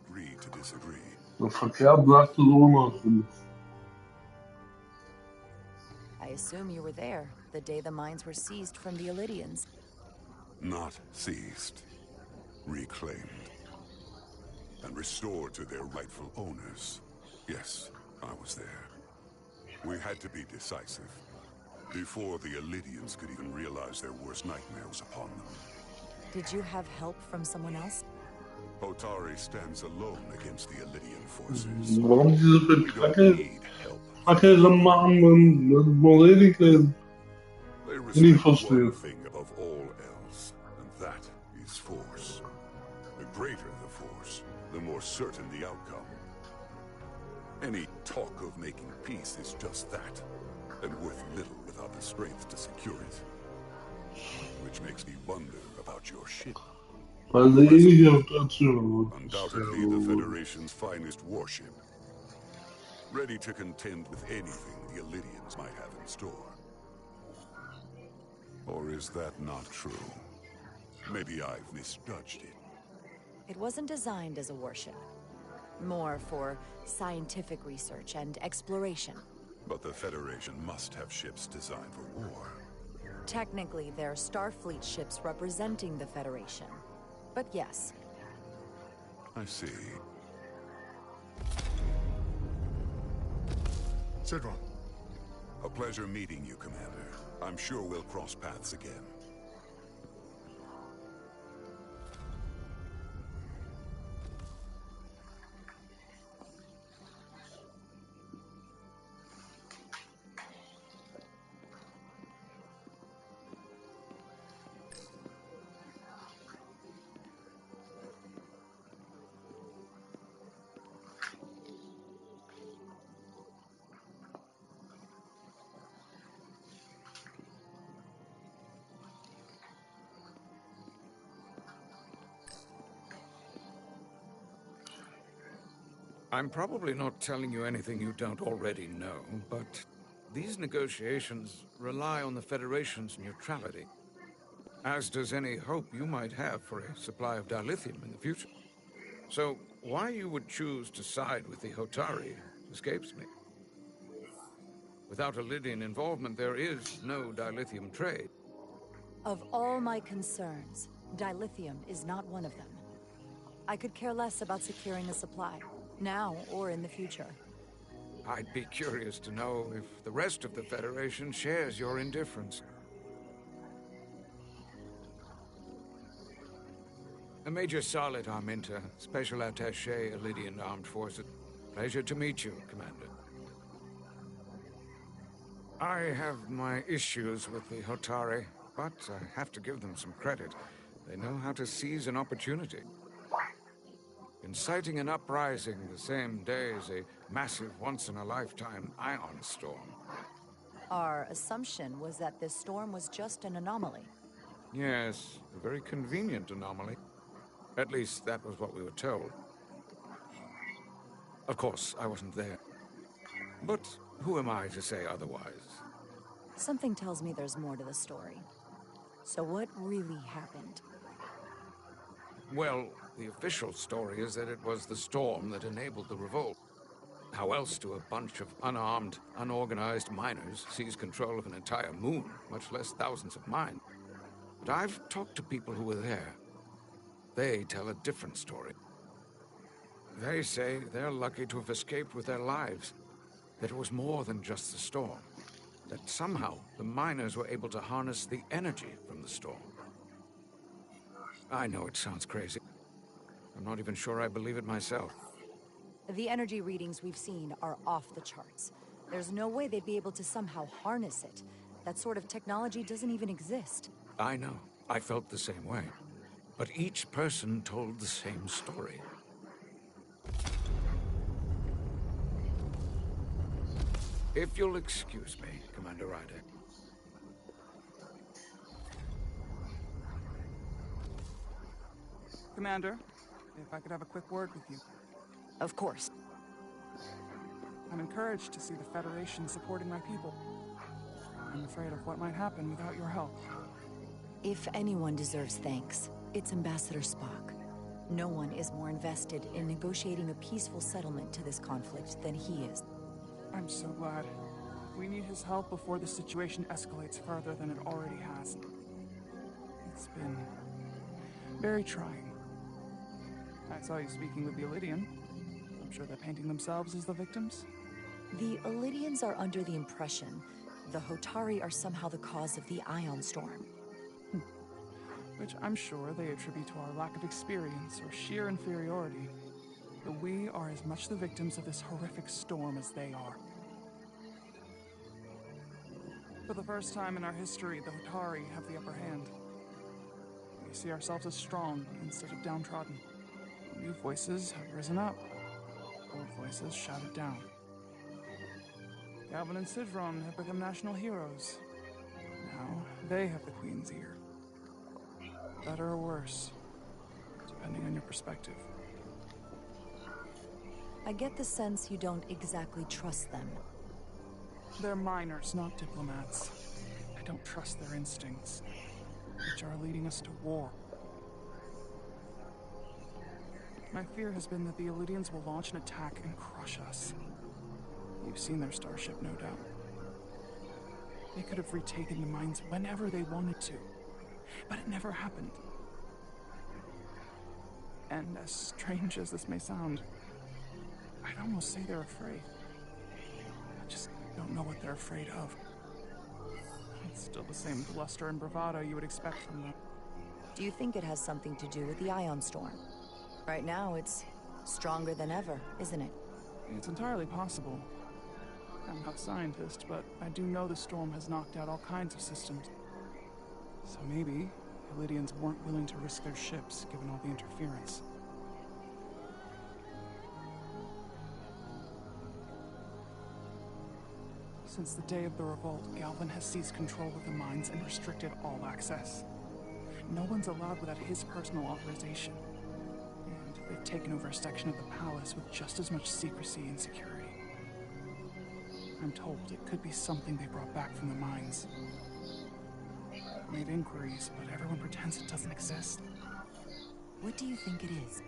agree to disagree. De verkeerd brachte de onafgelost. I assume you were there the day the mines were seized from the Illydians. Not seized. Reclaimed. And restored to their rightful owners. Yes, I was there. We had to be decisive. Before the Illydians could even realize their worst nightmare was upon them. Did you have help from someone else? Otari stands alone against the Illydian forces. Waarom is het We don't need help. helemaal met Moleriken They niet respect one vaststuurt? thing above all else, and that is force. The greater the force, the more certain the outcome. Any talk of making peace is just that, and worth little without the strength to secure it. Which makes me wonder about your ship. Maar de enige heeft dat zo. Undoubtedly the Federation's finest warship. Ready to contend with anything the Illydians might have in store. Or is that not true? Maybe I've misjudged it. It wasn't designed as a warship. More for scientific research and exploration. But the Federation must have ships designed for war. Technically, they're Starfleet ships representing the Federation. But yes. I see. Sidron. A pleasure meeting you, Commander. I'm sure we'll cross paths again. I'm probably not telling you anything you don't already know, but these negotiations rely on the Federation's neutrality, as does any hope you might have for a supply of dilithium in the future. So, why you would choose to side with the Hotari escapes me. Without Illydian involvement, there is no dilithium trade. Of all my concerns, dilithium is not one of them. I could care less about securing a supply, now or in the future. I'd be curious to know if the rest of the Federation shares your indifference. Major Solid Arminta, Special Attaché, Illydian Armed Forces. Pleasure to meet you, Commander. I have my issues with the Hotari, but I have to give them some credit. They know how to seize an opportunity. Inciting an uprising the same day as a massive once-in-a-lifetime ion storm. Our assumption was that this storm was just an anomaly. Yes, a very convenient anomaly. At least that was what we were told. Of course, I wasn't there. But who am I to say otherwise? Something tells me there's more to the story. So what really happened? Well, the official story is that it was the storm that enabled the revolt. How else do a bunch of unarmed, unorganized miners seize control of an entire moon, much less thousands of mines? But I've talked to people who were there. They tell a different story. They say they're lucky to have escaped with their lives. That it was more than just the storm. That somehow the miners were able to harness the energy from the storm. I know it sounds crazy. I'm not even sure I believe it myself. The energy readings we've seen are off the charts. There's no way they'd be able to somehow harness it. That sort of technology doesn't even exist. I know. I felt the same way. But each person told the same story. If you'll excuse me, Commander Ryder. Commander, if I could have a quick word with you. Of course. I'm encouraged to see the Federation supporting my people. I'm afraid of what might happen without your help. If anyone deserves thanks, it's Ambassador Spock. No one is more invested in negotiating a peaceful settlement to this conflict than he is. I'm so glad. We need his help before the situation escalates further than it already has. It's been very trying. I saw you speaking with the Illydian. I'm sure they're painting themselves as the victims. The Illydians are under the impression the Hotari are somehow the cause of the Ion Storm. Which I'm sure they attribute to our lack of experience or sheer inferiority. But we are as much the victims of this horrific storm as they are. For the first time in our history, the Hotari have the upper hand. We see ourselves as strong instead of downtrodden. New voices have risen up. Old voices shouted down. Galvin and Sidron have become national heroes. Now they have the Queen's ear. Better or worse, depending on your perspective. I get the sense you don't exactly trust them. They're miners, not diplomats. I don't trust their instincts, which are leading us to war. My fear has been that the Illydians will launch an attack and crush us. You've seen their starship, no doubt. They could have retaken the mines whenever they wanted to, but it never happened. And as strange as this may sound, I'd almost say they're afraid. I just don't know what they're afraid of. It's still the same bluster and bravado you would expect from them. Do you think it has something to do with the Ion Storm? Right now, it's stronger than ever, isn't it? It's entirely possible. I'm not a scientist, but I do know the storm has knocked out all kinds of systems. So maybe the Lydians weren't willing to risk their ships, given all the interference. Since the day of the revolt, Galvin has seized control of the mines and restricted all access. No one's allowed without his personal authorization. And they've taken over a section of the palace with just as much secrecy and security. I'm told it could be something they brought back from the mines. I made inquiries, but everyone pretends it doesn't exist. What do you think it is?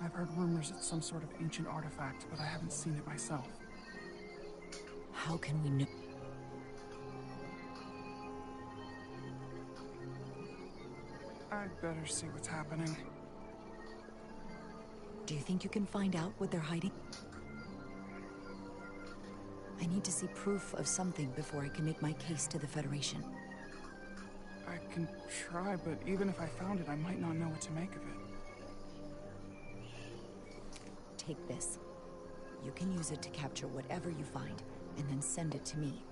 I've heard rumors it's some sort of ancient artifact, but I haven't seen it myself. How can we know? I'd better see what's happening. Do you think you can find out what they're hiding? I need to see proof of something before I can make my case to the Federation. I can try, but even if I found it, I might not know what to make of it. Take this. You can use it to capture whatever you find, and then send it to me.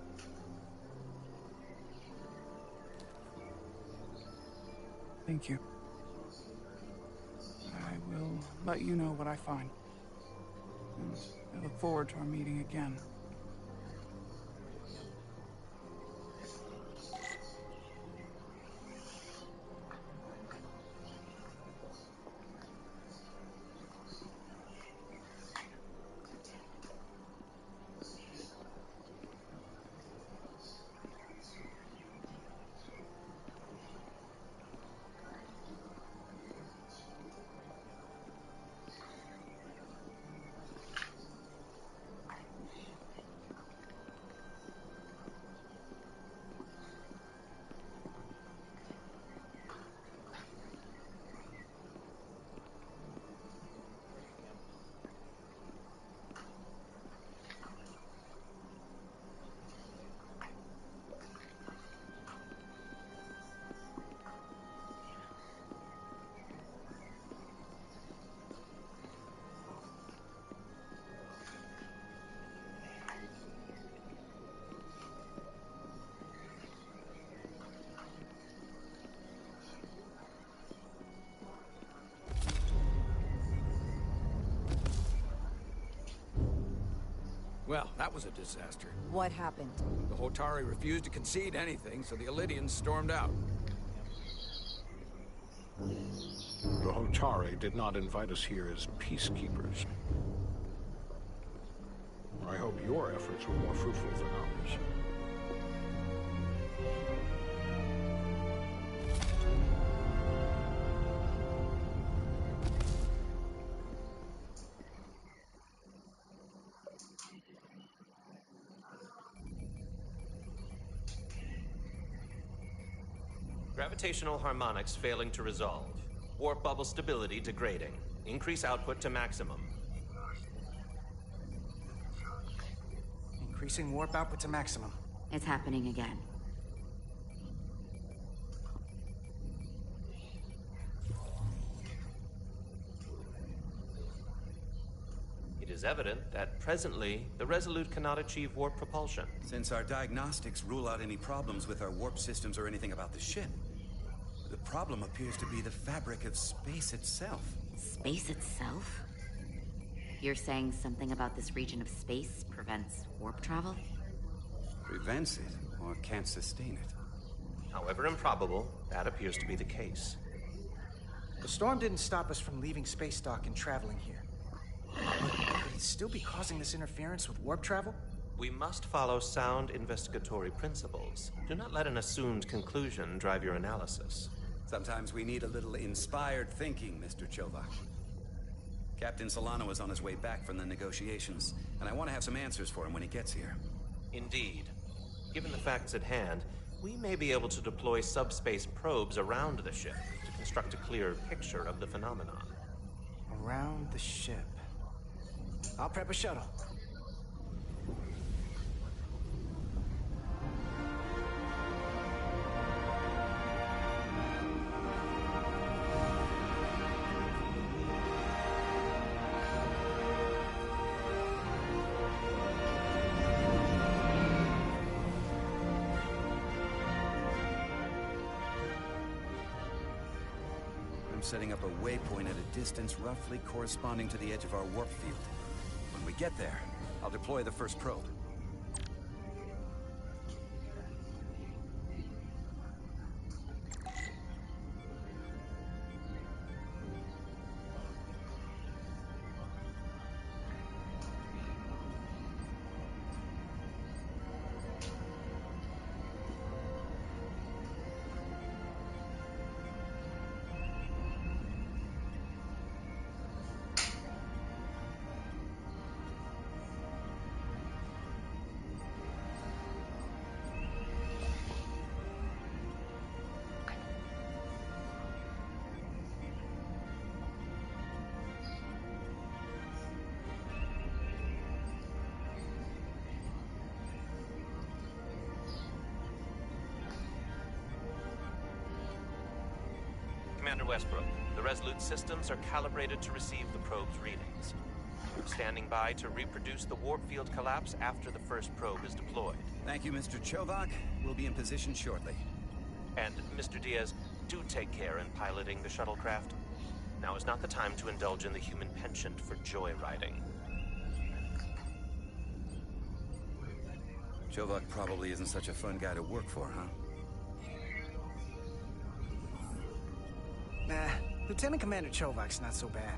Thank you. I will let you know what I find. And I look forward to our meeting again. Well, that was a disaster. What happened? The Hotari refused to concede anything, so the Illydians stormed out. The Hotari did not invite us here as peacekeepers. I hope your efforts were more fruitful than ours. Gravitational harmonics failing to resolve. Warp bubble stability degrading. Increase output to maximum. Increasing warp output to maximum. It's happening again. It is evident that presently, the Resolute cannot achieve warp propulsion. Since our diagnostics rule out any problems with our warp systems or anything about the ship, the problem appears to be the fabric of space itself. Space itself? You're saying something about this region of space prevents warp travel? Prevents it, or can't sustain it. However improbable, that appears to be the case. The storm didn't stop us from leaving space dock and traveling here. Could it still be causing this interference with warp travel? We must follow sound investigatory principles. Do not let an assumed conclusion drive your analysis. Sometimes we need a little inspired thinking, Mr. Chovak. Captain Solano is on his way back from the negotiations, and I want to have some answers for him when he gets here. Indeed. Given the facts at hand, we may be able to deploy subspace probes around the ship to construct a clearer picture of the phenomenon. Around the ship. I'll prep a shuttle. I'm setting up a waypoint at a distance roughly corresponding to the edge of our warp field. When we get there, I'll deploy the first probe. Commander Westbrook, the Resolute systems are calibrated to receive the probe's readings. I'm standing by to reproduce the warp field collapse after the first probe is deployed. Thank you, Mr. Chovak. We'll be in position shortly. And, Mr. Diaz, do take care in piloting the shuttlecraft. Now is not the time to indulge in the human penchant for joyriding. Chovak probably isn't such a fun guy to work for, huh? Nah, Lieutenant Commander Chovak's not so bad.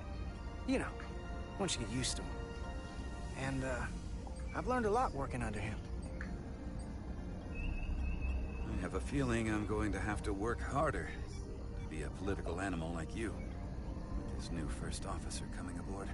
You know, once you get used to him. And, I've learned a lot working under him. I have a feeling I'm going to have to work harder to be a political animal like you, with this new first officer coming aboard.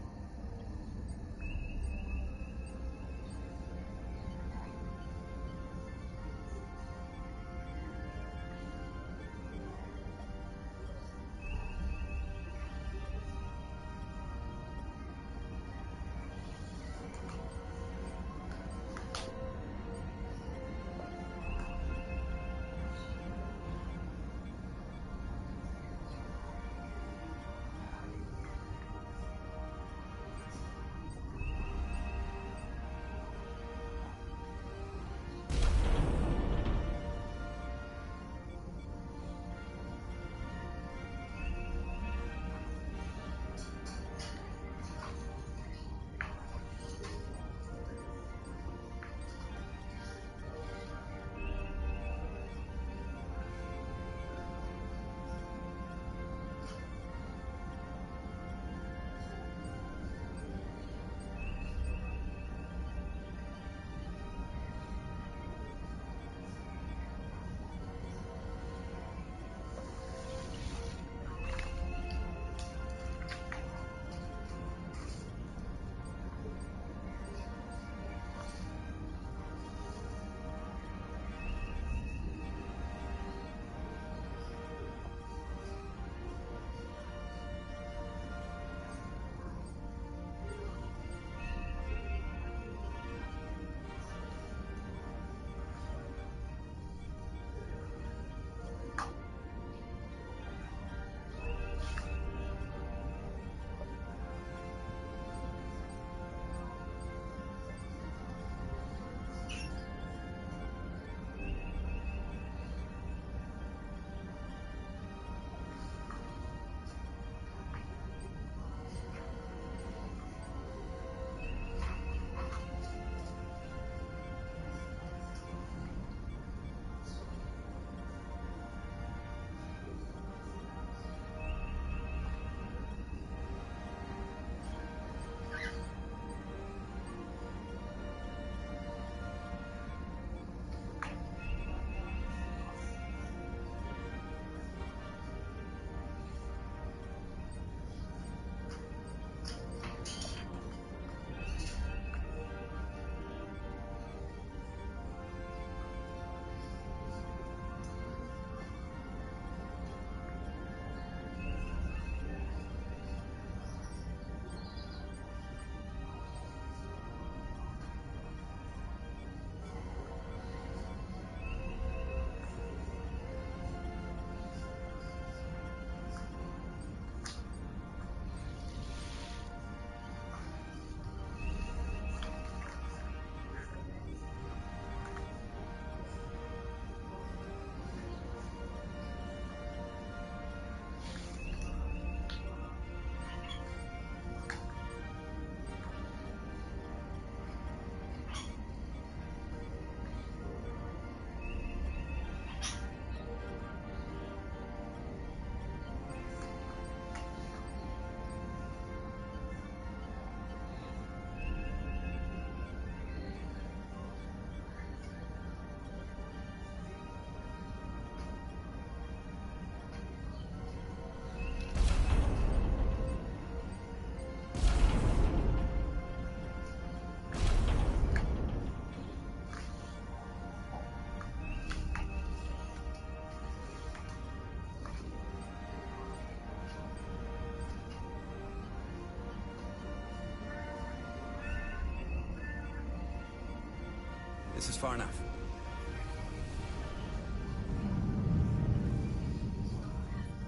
This is far enough.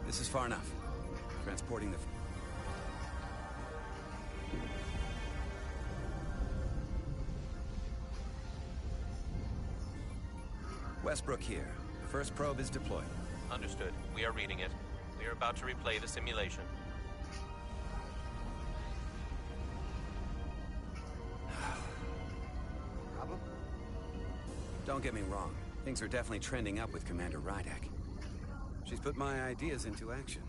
This is far enough. Transporting the... Westbrook here. The first probe is deployed. Understood. We are reading it. We are about to replay the simulation. Problem? Don't get me wrong. Things are definitely trending up with Commander Rydek. She's put my ideas into action.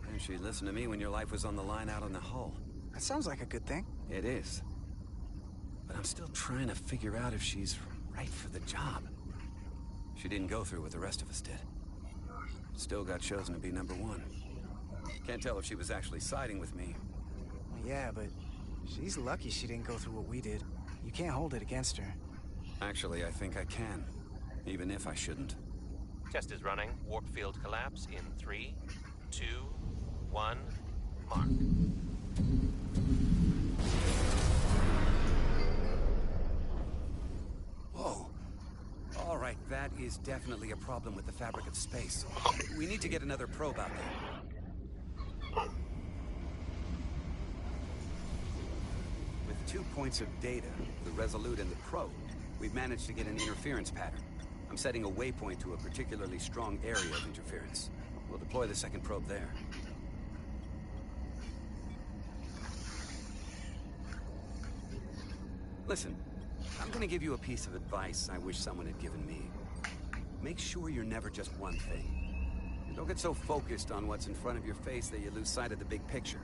And she listened to me when your life was on the line out on the hull. That sounds like a good thing. It is. But I'm still trying to figure out if she's right for the job. She didn't go through what the rest of us did. Still got chosen to be #1. Can't tell if she was actually siding with me. Well, yeah, but she's lucky she didn't go through what we did. You can't hold it against her. Actually, I think I can. Even if I shouldn't. Test is running. Warp field collapse in 3, 2, 1, mark. Whoa. All right, that is definitely a problem with the fabric of space. We need to get another probe out there. With 2 points of data, the Resolute and the probe, we've managed to get an interference pattern. I'm setting a waypoint to a particularly strong area of interference. We'll deploy the second probe there. Listen, I'm gonna give you a piece of advice I wish someone had given me. Make sure you're never just one thing. And don't get so focused on what's in front of your face that you lose sight of the big picture.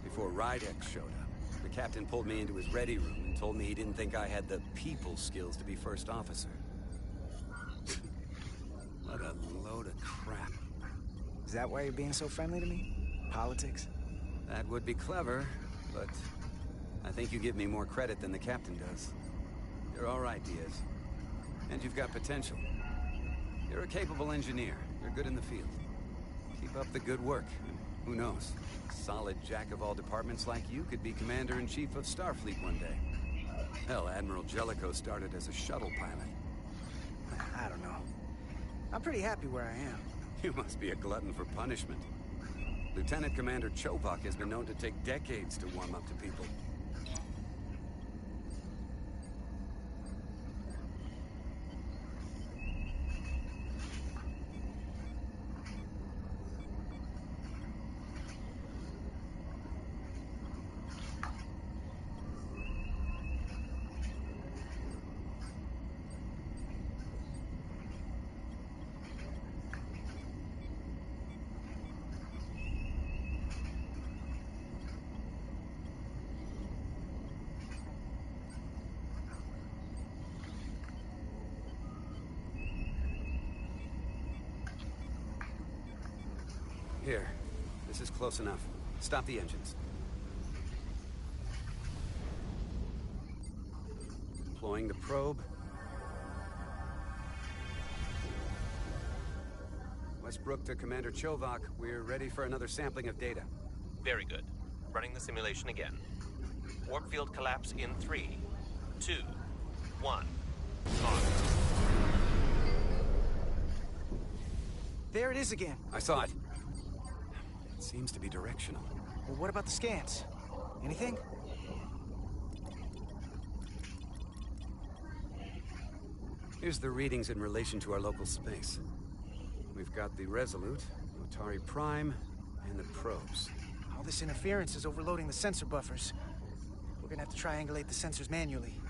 Before Rydek showed up, the captain pulled me into his ready room and told me he didn't think I had the people skills to be first officer. What a load of crap. Is that why you're being so friendly to me? Politics? That would be clever, but I think you give me more credit than the captain does. You're all right, Diaz. And you've got potential. You're a capable engineer. You're good in the field. Keep up the good work. Who knows? A solid jack of all departments like you could be Commander-in-Chief of Starfleet one day. Hell, Admiral Jellicoe started as a shuttle pilot. I don't know. I'm pretty happy where I am. You must be a glutton for punishment. Lieutenant Commander Chovak has been known to take decades to warm up to people. Here. This is close enough. Stop the engines. Deploying the probe. Westbrook to Commander Chovak. We're ready for another sampling of data. Very good. Running the simulation again. Warp field collapse in 3, 2, 1, mark. There it is again. I saw it. It seems to be directional. Well, what about the scans? Anything? Here's the readings in relation to our local space. We've got the Resolute, Otari Prime, and the probes. All this interference is overloading the sensor buffers. We're gonna have to triangulate the sensors manually.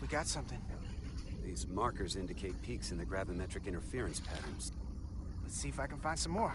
we got something. These markers indicate peaks in the gravimetric interference patterns. Let's see if I can find some more.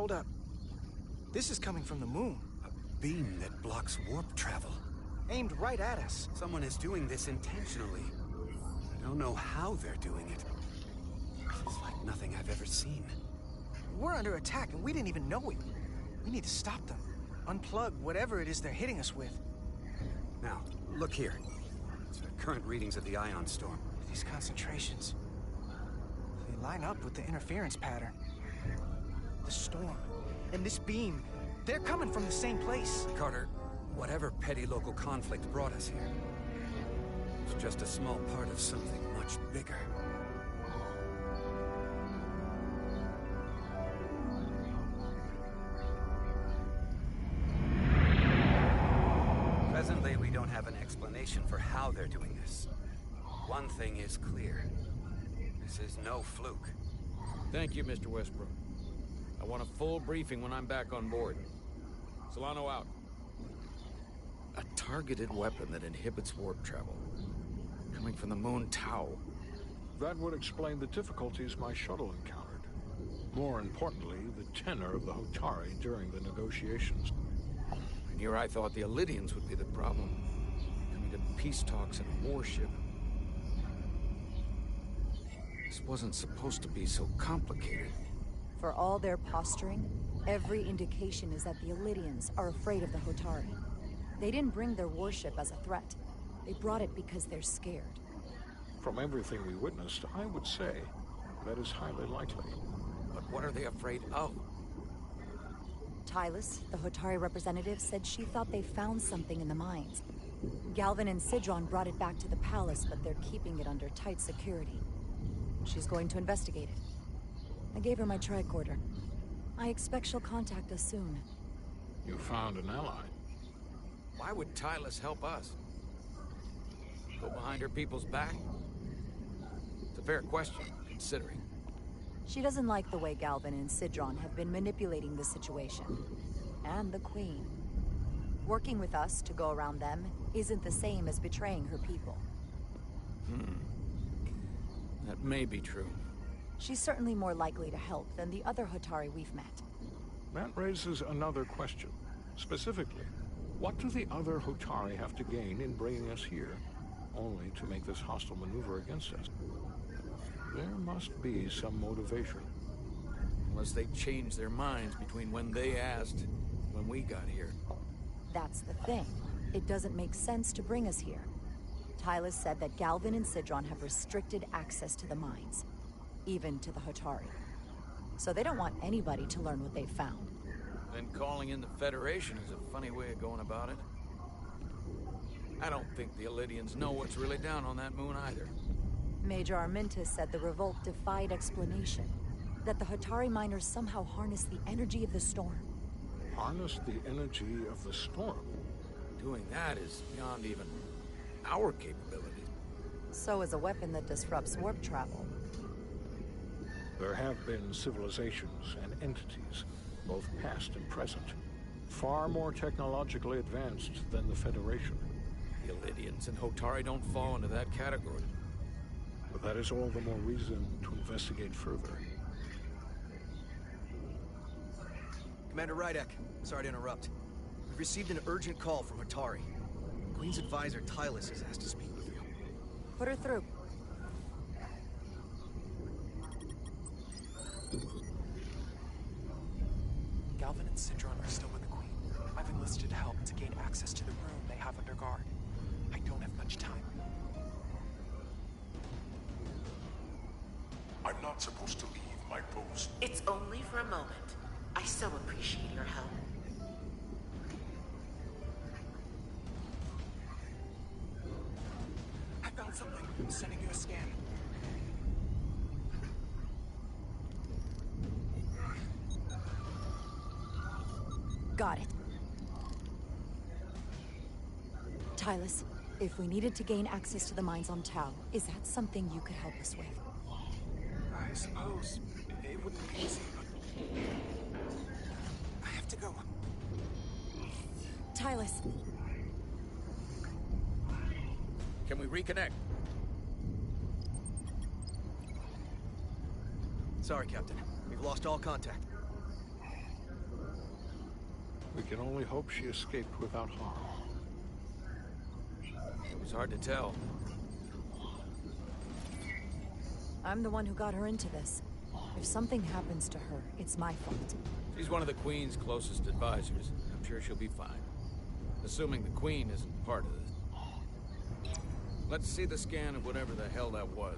Hold up. This is coming from the moon. A beam that blocks warp travel. Aimed right at us. Someone is doing this intentionally. I don't know how they're doing it. This is like nothing I've ever seen. We're under attack and we didn't even know it. We need to stop them. Unplug whatever it is they're hitting us with. Now, look here. These are current readings of the ion storm. These concentrations. They line up with the interference pattern. The storm and this beam, they're coming from the same place. Carter, whatever petty local conflict brought us here, it's just a small part of something much bigger. Presently, we don't have an explanation for how they're doing this. One thing is clear. This is no fluke. Thank you, Mr. Westbrook. I want a full briefing when I'm back on board. Solano out. A targeted weapon that inhibits warp travel. Coming from the moon Tau. That would explain the difficulties my shuttle encountered. More importantly, the tenor of the Hotari during the negotiations. And here I thought the Illidians would be the problem. Coming to peace talks in a warship. This wasn't supposed to be so complicated. For all their posturing, every indication is that the Illidians are afraid of the Hotari. They didn't bring their warship as a threat. They brought it because they're scared. From everything we witnessed, I would say that is highly likely. But what are they afraid of? Tylus, the Hotari representative, said she thought they found something in the mines. Galvin and Sidron brought it back to the palace, but they're keeping it under tight security. She's going to investigate it. I gave her my tricorder. I expect she'll contact us soon. You found an ally. Why would Tylus help us? Go behind her people's back? It's a fair question, considering. She doesn't like the way Galvin and Sidron have been manipulating the situation. And the Queen. Working with us to go around them isn't the same as betraying her people. That may be true. She's certainly more likely to help than the other Hotari we've met. That raises another question. Specifically, what do the other Hotari have to gain in bringing us here, only to make this hostile maneuver against us? There must be some motivation. Unless they changed their minds between when they asked and when we got here. That's the thing. It doesn't make sense to bring us here. Tylus said that Galvin and Sidron have restricted access to the mines, even to the Hotari. So they don't want anybody to learn what they've found. Then calling in the Federation is a funny way of going about it. I don't think the Illidians know what's really down on that moon either. Major Armintus said the revolt defied explanation. That the Hotari miners somehow harnessed the energy of the storm. Harness the energy of the storm? Doing that is beyond even our capabilities. So is a weapon that disrupts warp travel. There have been civilizations and entities, both past and present, far more technologically advanced than the Federation. The Illidians and Hotari don't fall into that category. But that is all the more reason to investigate further. Commander Rydek, sorry to interrupt. We've received an urgent call from Hotari. Queen's advisor Tylus has asked to speak with you. Put her through. Galvin and Sidron are still with the Queen. I've enlisted help to gain access to the room they have under guard. I don't have much time. I'm not supposed to leave my post. It's only for a moment. I so appreciate your help. I found something. I'm sending you a scan. Got it. Tylus, if we needed to gain access to the mines on Tau, is that something you could help us with? I suppose it wouldn't be easy, but I have to go. Tylus. Can we reconnect? Sorry, Captain. We've lost all contact. We can only hope she escaped without harm. It was hard to tell. I'm the one who got her into this. If something happens to her, it's my fault. She's one of the Queen's closest advisors. I'm sure she'll be fine. Assuming the Queen isn't part of this. Let's see the scan of whatever the hell that was.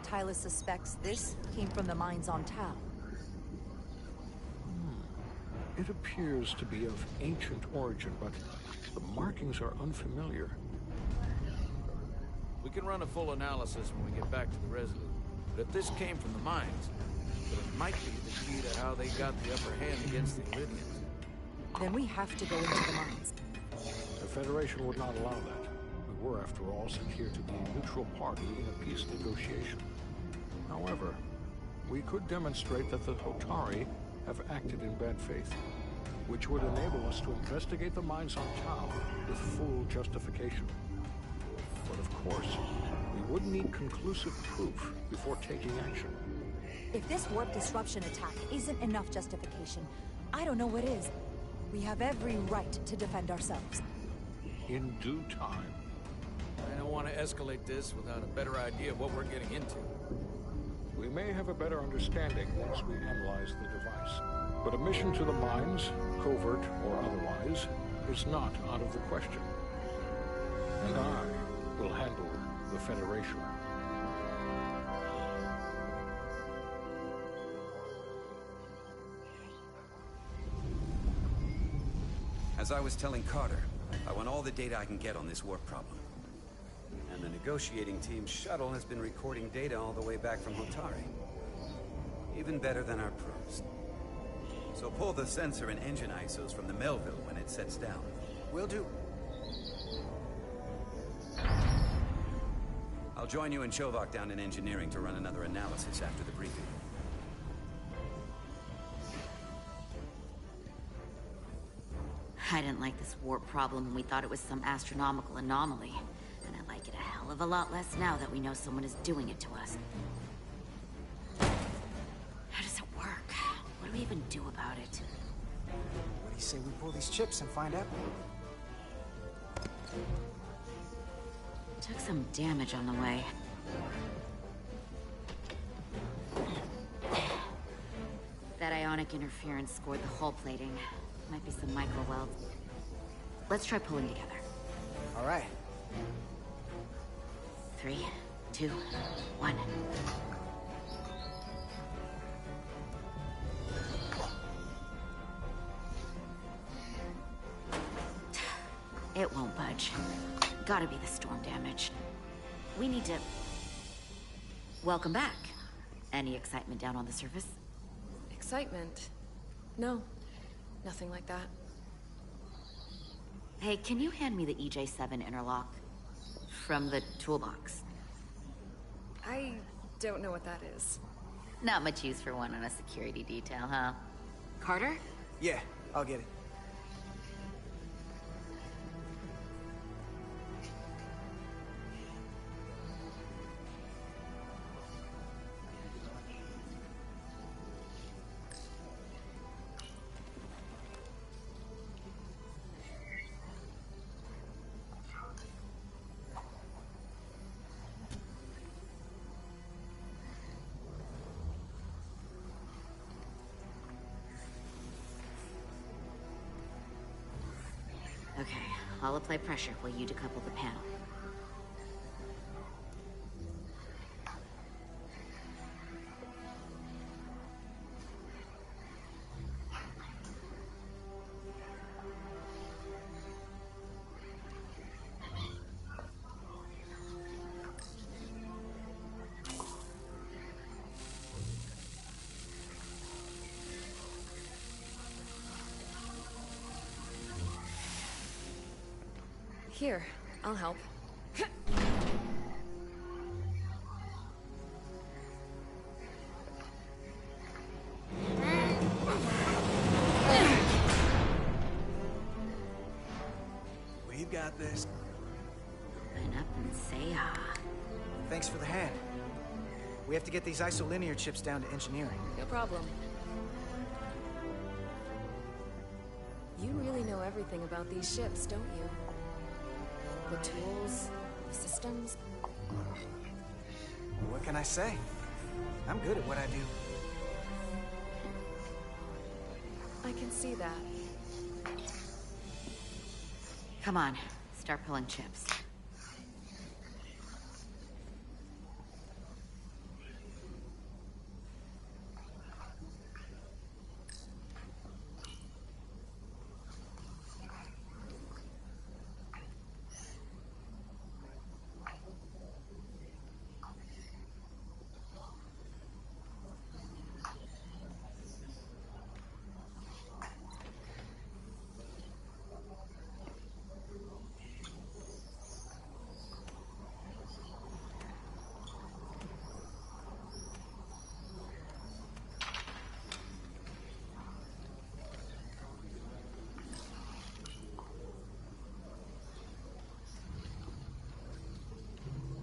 Tylus suspects this came from the mines on Tau. It appears to be of ancient origin, but the markings are unfamiliar. We can run a full analysis when we get back to the Resolute. But if this came from the mines, then it might be the key to how they got the upper hand against the Illidians. Then we have to go into the mines. The Federation would not allow that. We were, after all, sent here to be a neutral party in a peace negotiation. However, we could demonstrate that the Hotari have acted in bad faith, which would enable us to investigate the mines on Tau with full justification. But of course, we would need conclusive proof before taking action. If this warp disruption attack isn't enough justification, I don't know what is. We have every right to defend ourselves. In due time. I don't want to escalate this without a better idea of what we're getting into. We may have a better understanding once we analyze the device. But a mission to the mines, covert or otherwise, is not out of the question. And I will handle the Federation. As I was telling Carter, I want all the data I can get on this warp problem. And the negotiating team's shuttle has been recording data all the way back from Hotari. Even better than our probes. So pull the sensor and engine ISOs from the Melville when it sets down. Will do. I'll join you and Chovak down in engineering to run another analysis after the briefing. I didn't like this warp problem when we thought it was some astronomical anomaly. And I like it a hell of a lot less now that we know someone is doing it to us. How does it work? What do we even do about it? What do you say we pull these chips and find out? Took some damage on the way. That ionic interference scored the hull plating. Might be some micro welds. Let's try pulling together. All right. 3, 2, 1. It won't budge. Gotta be the storm damage. We need to... Welcome back. Any excitement down on the surface? Excitement? No. Nothing like that. Hey, can you hand me the EJ7 interlock? From the toolbox. I don't know what that is. Not much use for one on a security detail, huh? Carter? Yeah, I'll get it. Okay, I'll apply pressure while you decouple the panel. Here, I'll help. We've got this. Line up and say ah. Thanks for the hand. We have to get these isolinear chips down to engineering. No problem. You really know everything about these ships, don't you? The tools, the systems. What can I say? I'm good at what I do. I can see that. Come on, start pulling chips.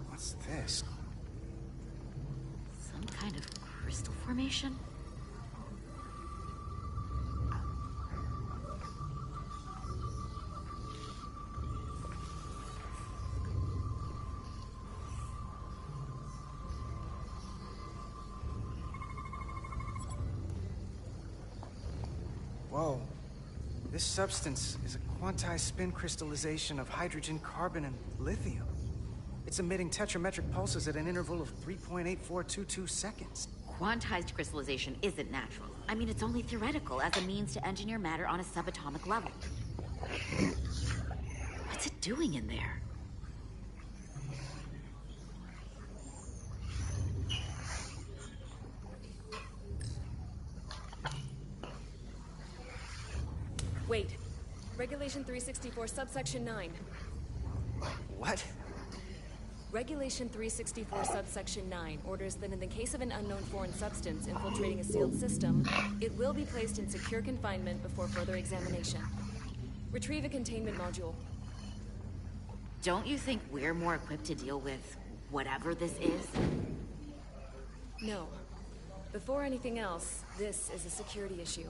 What's this? Some kind of crystal formation? Whoa. This substance is a quantized spin crystallization of hydrogen, carbon, and lithium. It's emitting tetrametric pulses at an interval of 3.8422 seconds. Quantized crystallization isn't natural. I mean, it's only theoretical as a means to engineer matter on a subatomic level. What's it doing in there? Regulation 364, subsection 9. What? Regulation 364, subsection 9 orders that in the case of an unknown foreign substance infiltrating a sealed system, it will be placed in secure confinement before further examination. Retrieve a containment module. Don't you think we're more equipped to deal with whatever this is? No. Before anything else, this is a security issue.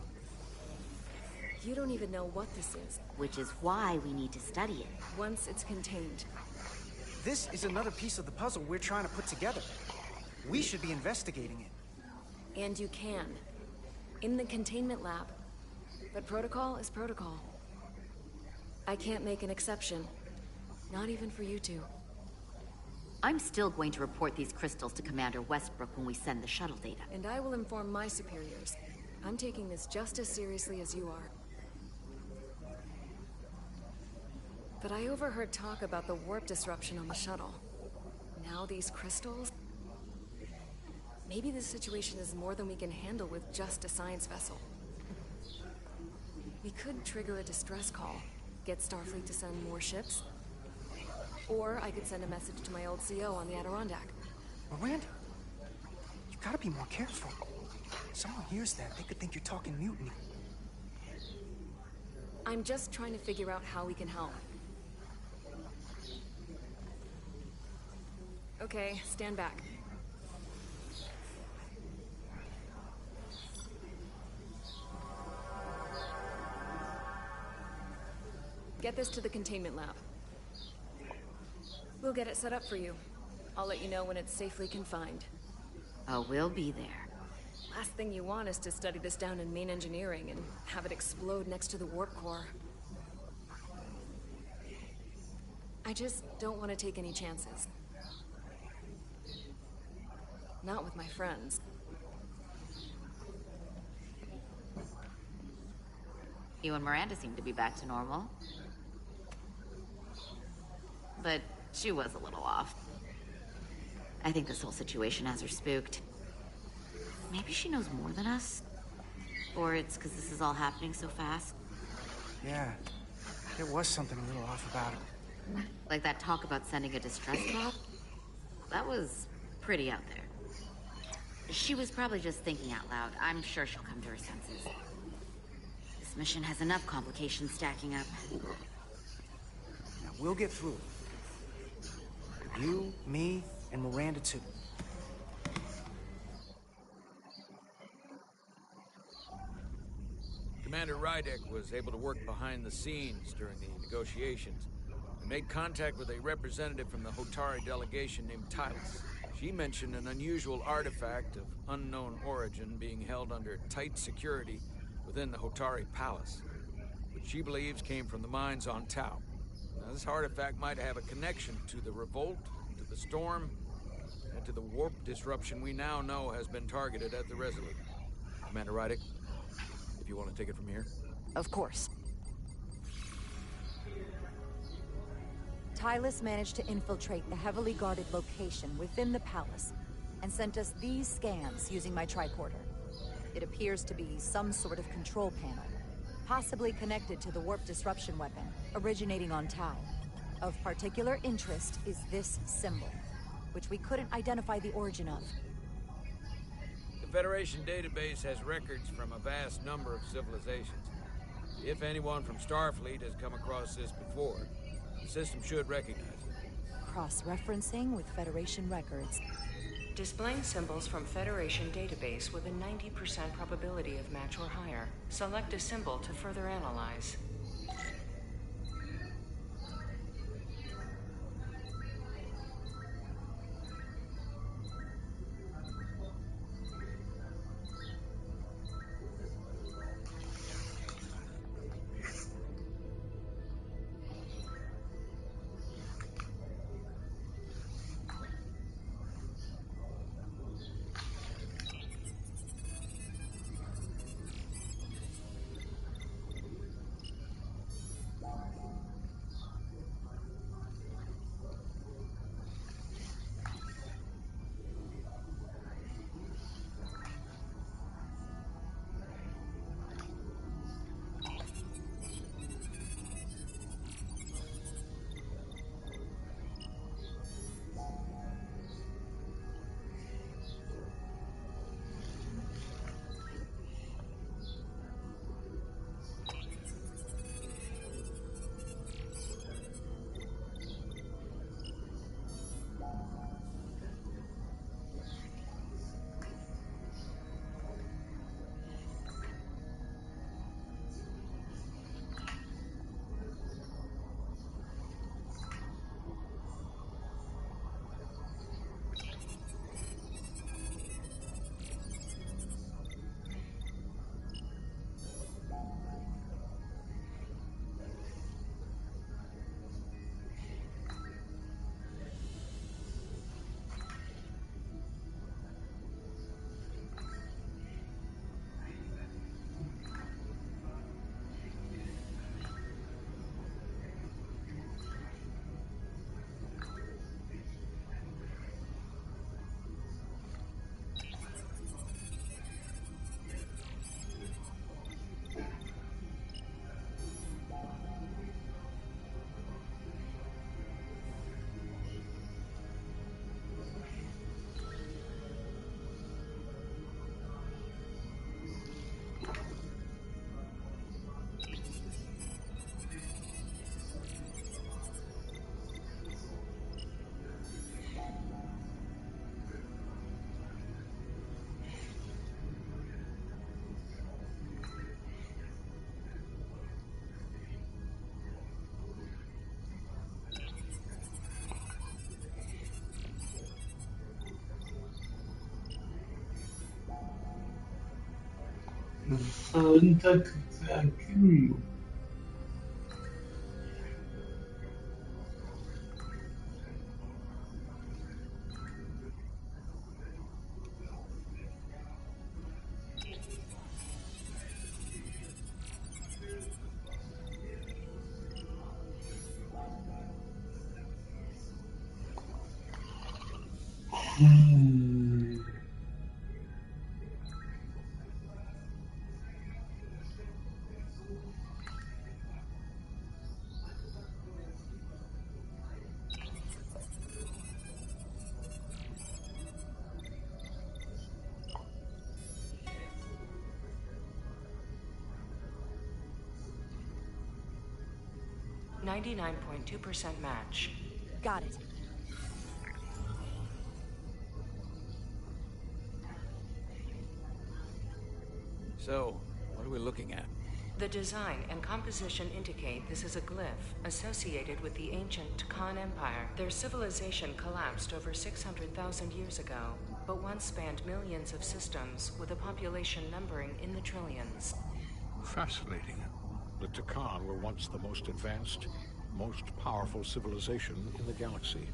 You don't even know what this is. Which is why we need to study it. Once it's contained. This is another piece of the puzzle we're trying to put together. We should be investigating it. And you can. In the containment lab. But protocol is protocol. I can't make an exception. Not even for you two. I'm still going to report these crystals to Commander Westbrook when we send the shuttle data. And I will inform my superiors. I'm taking this just as seriously as you are. But I overheard talk about the warp disruption on the shuttle. Now these crystals? Maybe this situation is more than we can handle with just a science vessel. We could trigger a distress call, get Starfleet to send more ships. Or I could send a message to my old CO on the Adirondack. Miranda, you gotta be more careful. If someone hears that, they could think you're talking mutiny. I'm just trying to figure out how we can help. Okay, stand back. Get this to the containment lab. We'll get it set up for you. I'll let you know when it's safely confined. Oh, we'll be there. Last thing you want is to study this down in main engineering and have it explode next to the warp core. I just don't want to take any chances. Not with my friends. You and Miranda seem to be back to normal. But she was a little off. I think this whole situation has her spooked. Maybe she knows more than us? Or it's because this is all happening so fast? Yeah, there was something a little off about it. Like that talk about sending a distress call? That was pretty out there. She was probably just thinking out loud. I'm sure she'll come to her senses. This mission has enough complications stacking up. Now, we'll get through it. You, me, and Miranda too. Commander Rydek was able to work behind the scenes during the negotiations and made contact with a representative from the Hotari delegation named Tylis. She mentioned an unusual artifact of unknown origin being held under tight security within the Hotari Palace, which she believes came from the mines on Tau. Now, this artifact might have a connection to the revolt, to the storm, and to the warp disruption we now know has been targeted at the Resolute. Commander Rydek, if you want to take it from here. Of course. Tylis managed to infiltrate the heavily guarded location within the palace and sent us these scans using my tricorder. It appears to be some sort of control panel, possibly connected to the warp disruption weapon originating on Tau. Of particular interest is this symbol, which we couldn't identify the origin of. The Federation database has records from a vast number of civilizations. If anyone from Starfleet has come across this before, the system should recognize it. Cross-referencing with Federation records. Displaying symbols from Federation database with a 90% probability of match or higher. Select a symbol to further analyze. فأنت تتأكد. Hmm. 99.2% match. Got it. So, what are we looking at? The design and composition indicate this is a glyph associated with the ancient Takan Empire. Their civilization collapsed over 600,000 years ago, but once spanned millions of systems with a population numbering in the trillions. Fascinating. The Takan were once the most advanced, most powerful civilization in the galaxy.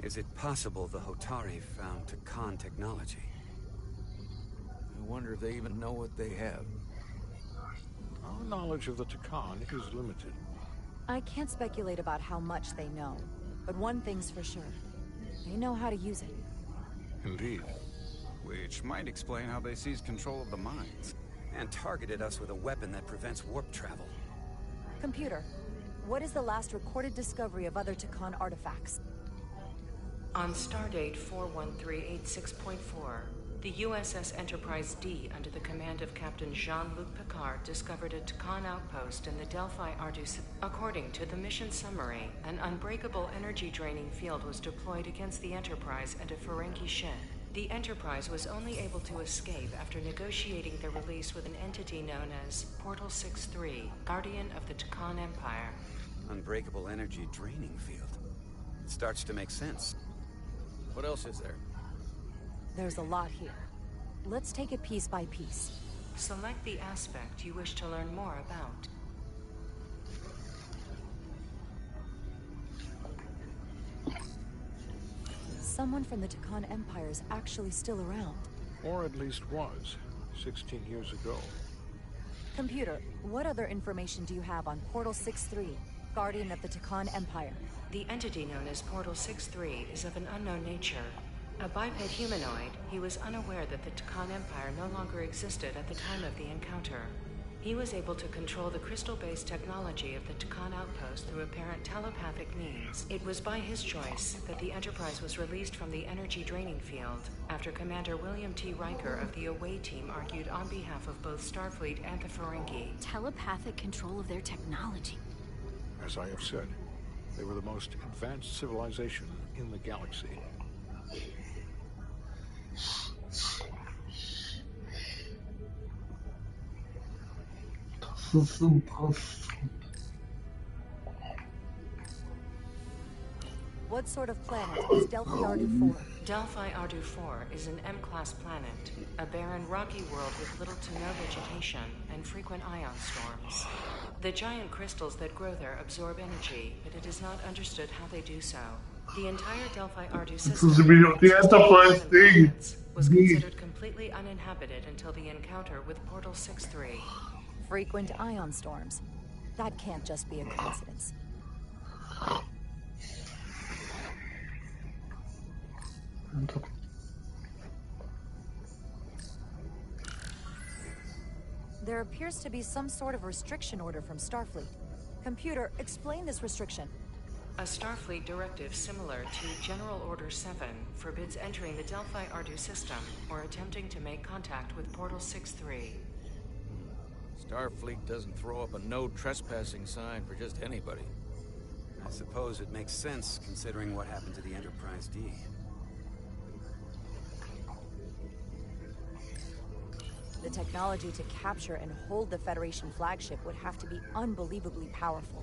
Is it possible the Hotari found Takan technology? I wonder if they even know what they have. Our knowledge of the Takan is limited. I can't speculate about how much they know, but one thing's for sure. They know how to use it. Indeed. Which might explain how they seized control of the mines and targeted us with a weapon that prevents warp travel. Computer, what is the last recorded discovery of other Takan artifacts? On stardate 41386.4, the USS Enterprise D, under the command of Captain Jean-Luc Picard, discovered a Takan outpost in the Delphi Ardus. According to the mission summary, an unbreakable energy-draining field was deployed against the Enterprise and a Ferengi ship. The Enterprise was only able to escape after negotiating their release with an entity known as Portal 63, Guardian of the Takan Empire. Unbreakable energy draining field. It starts to make sense. What else is there? There's a lot here. Let's take it piece by piece. Select the aspect you wish to learn more about. Someone from the Takan Empire is actually still around. Or at least was, 16 years ago. Computer, what other information do you have on Portal 63, Guardian of the Takan Empire? The entity known as Portal 63 is of an unknown nature. A biped humanoid, he was unaware that the Takan Empire no longer existed at the time of the encounter. He was able to control the crystal-based technology of the Takan outpost through apparent telepathic means. It was by his choice that the Enterprise was released from the energy-draining field, after Commander William T. Riker of the Away Team argued on behalf of both Starfleet and the Ferengi. Telepathic control of their technology. As I have said, they were the most advanced civilization in the galaxy. Das ist impossible. What sort of planet is Delphi Ardu 4? Delphi Ardu 4 is an M-class planet, a barren rocky world with little to no vegetation and frequent ion storms. The giant crystals that grow there absorb energy, but it is not understood how they do so. The entire Delphi Ardu system was considered completely uninhabited until the encounter with Portal 6-3. Frequent ion storms. That can't just be a coincidence. There appears to be some sort of restriction order from Starfleet. Computer, explain this restriction. A Starfleet directive similar to General Order 7 forbids entering the Delphi Ardu system or attempting to make contact with Portal 6-3. Starfleet doesn't throw up a no trespassing sign for just anybody. I suppose it makes sense considering what happened to the Enterprise D. The technology to capture and hold the Federation flagship would have to be unbelievably powerful.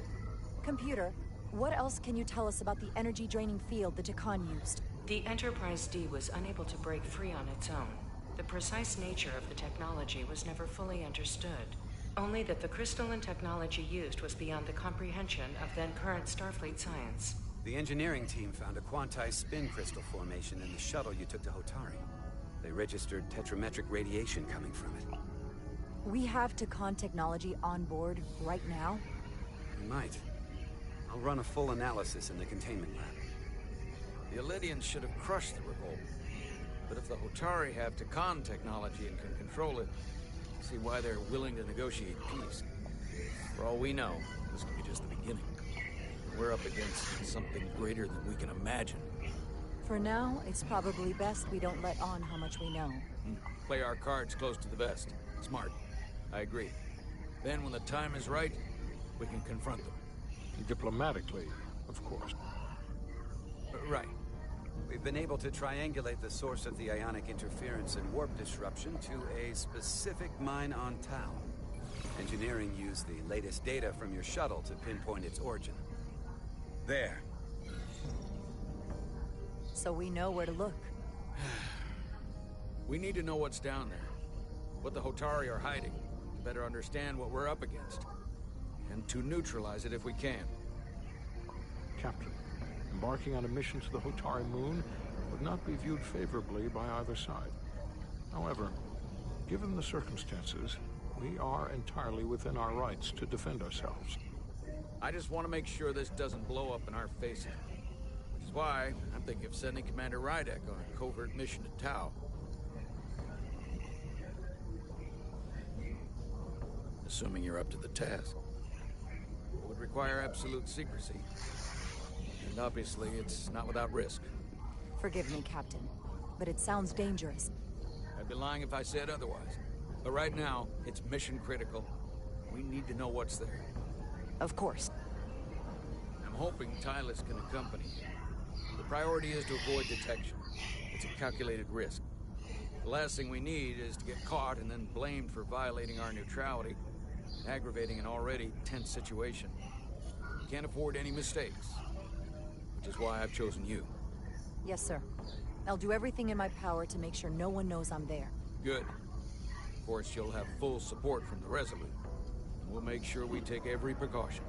Computer, what else can you tell us about the energy-draining field the Takan used? The Enterprise D was unable to break free on its own. The precise nature of the technology was never fully understood. Only that the crystalline technology used was beyond the comprehension of then-current Starfleet science. The engineering team found a quantized spin crystal formation in the shuttle you took to Hotari. They registered tetrametric radiation coming from it. We have Takan technology on board right now? We might. I'll run a full analysis in the containment lab. The Elydians should have crushed the revolt. But if the Hotari have Takan technology and can control it, I see why they're willing to negotiate peace. For all we know, this could be just the beginning. We're up against something greater than we can imagine. For now, it's probably best we don't let on how much we know. Play our cards close to the vest. Smart. I agree. Then, when the time is right, we can confront them. Diplomatically, of course. Right. We've been able to triangulate the source of the ionic interference and warp disruption to a specific mine on Tau. Engineering used the latest data from your shuttle to pinpoint its origin. There. So we know where to look. We need to know what's down there. What the Hotari are hiding, to better understand what we're up against. And to neutralize it if we can. Captain, embarking on a mission to the Hotari moon would not be viewed favorably by either side. However, given the circumstances, we are entirely within our rights to defend ourselves. I just want to make sure this doesn't blow up in our faces. Which is why I'm thinking of sending Commander Rydek on a covert mission to Tau. Assuming you're up to the task. It would require absolute secrecy. And obviously, it's not without risk. Forgive me, Captain, but it sounds dangerous. I'd be lying if I said otherwise. But right now, it's mission critical. We need to know what's there. Of course. I'm hoping Tylus can accompany you. The priority is to avoid detection. It's a calculated risk. The last thing we need is to get caught and then blamed for violating our neutrality, aggravating an already tense situation. We can't afford any mistakes. Which is why I've chosen you. Yes, sir. I'll do everything in my power to make sure no one knows I'm there. Good. Of course, you'll have full support from the Resolute. And we'll make sure we take every precaution.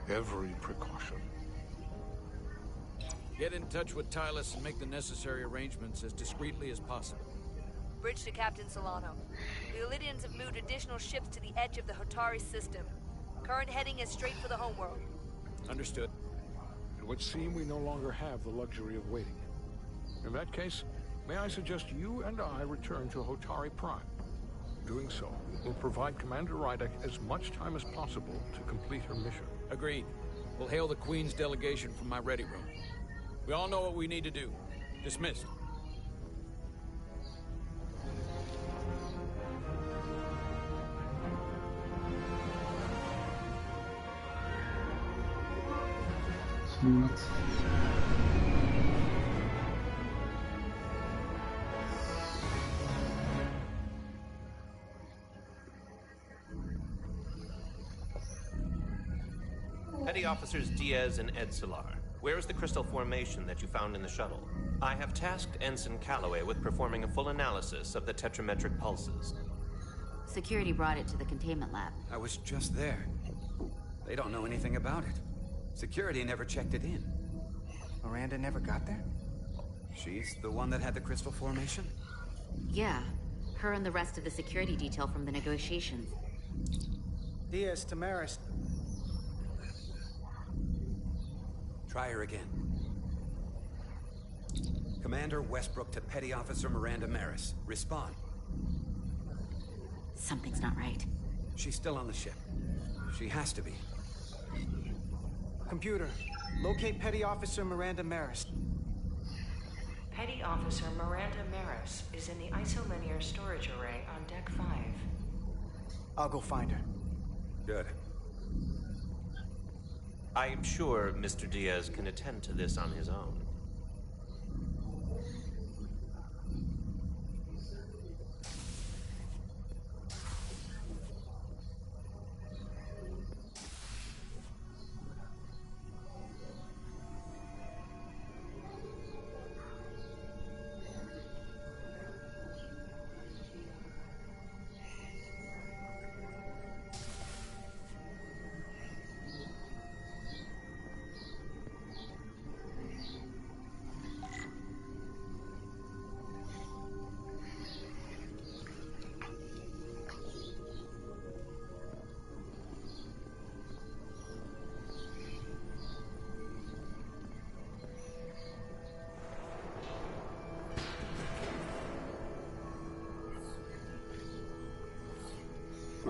Every precaution. Get in touch with Tylus and make the necessary arrangements as discreetly as possible. Bridge to Captain Solano. The Elydians have moved additional ships to the edge of the Hotari system. Current heading is straight for the homeworld. Understood. It would seem we no longer have the luxury of waiting. In that case, may I suggest you and I return to Hotari Prime. Doing so will provide Commander Rydek as much time as possible to complete her mission. Agreed. We'll hail the Queen's delegation from my ready room. We all know what we need to do. Dismissed. Smart. Petty Officers Diaz and Edsolar, where is the crystal formation that you found in the shuttle? I have tasked Ensign Calloway with performing a full analysis of the tetrametric pulses. Security brought it to the containment lab. I was just there. They don't know anything about it. Security never checked it in. Miranda never got there? She's the one that had the crystal formation? Yeah, her and the rest of the security detail from the negotiations. Diaz, Tamaris. Try her again. Commander Westbrook to Petty Officer Miranda Maris. Respond. Something's not right. She's still on the ship. She has to be. Computer, locate Petty Officer Miranda Maris. Petty Officer Miranda Maris is in the isolinear storage array on Deck 5. I'll go find her. Good. I am sure Mr. Diaz can attend to this on his own.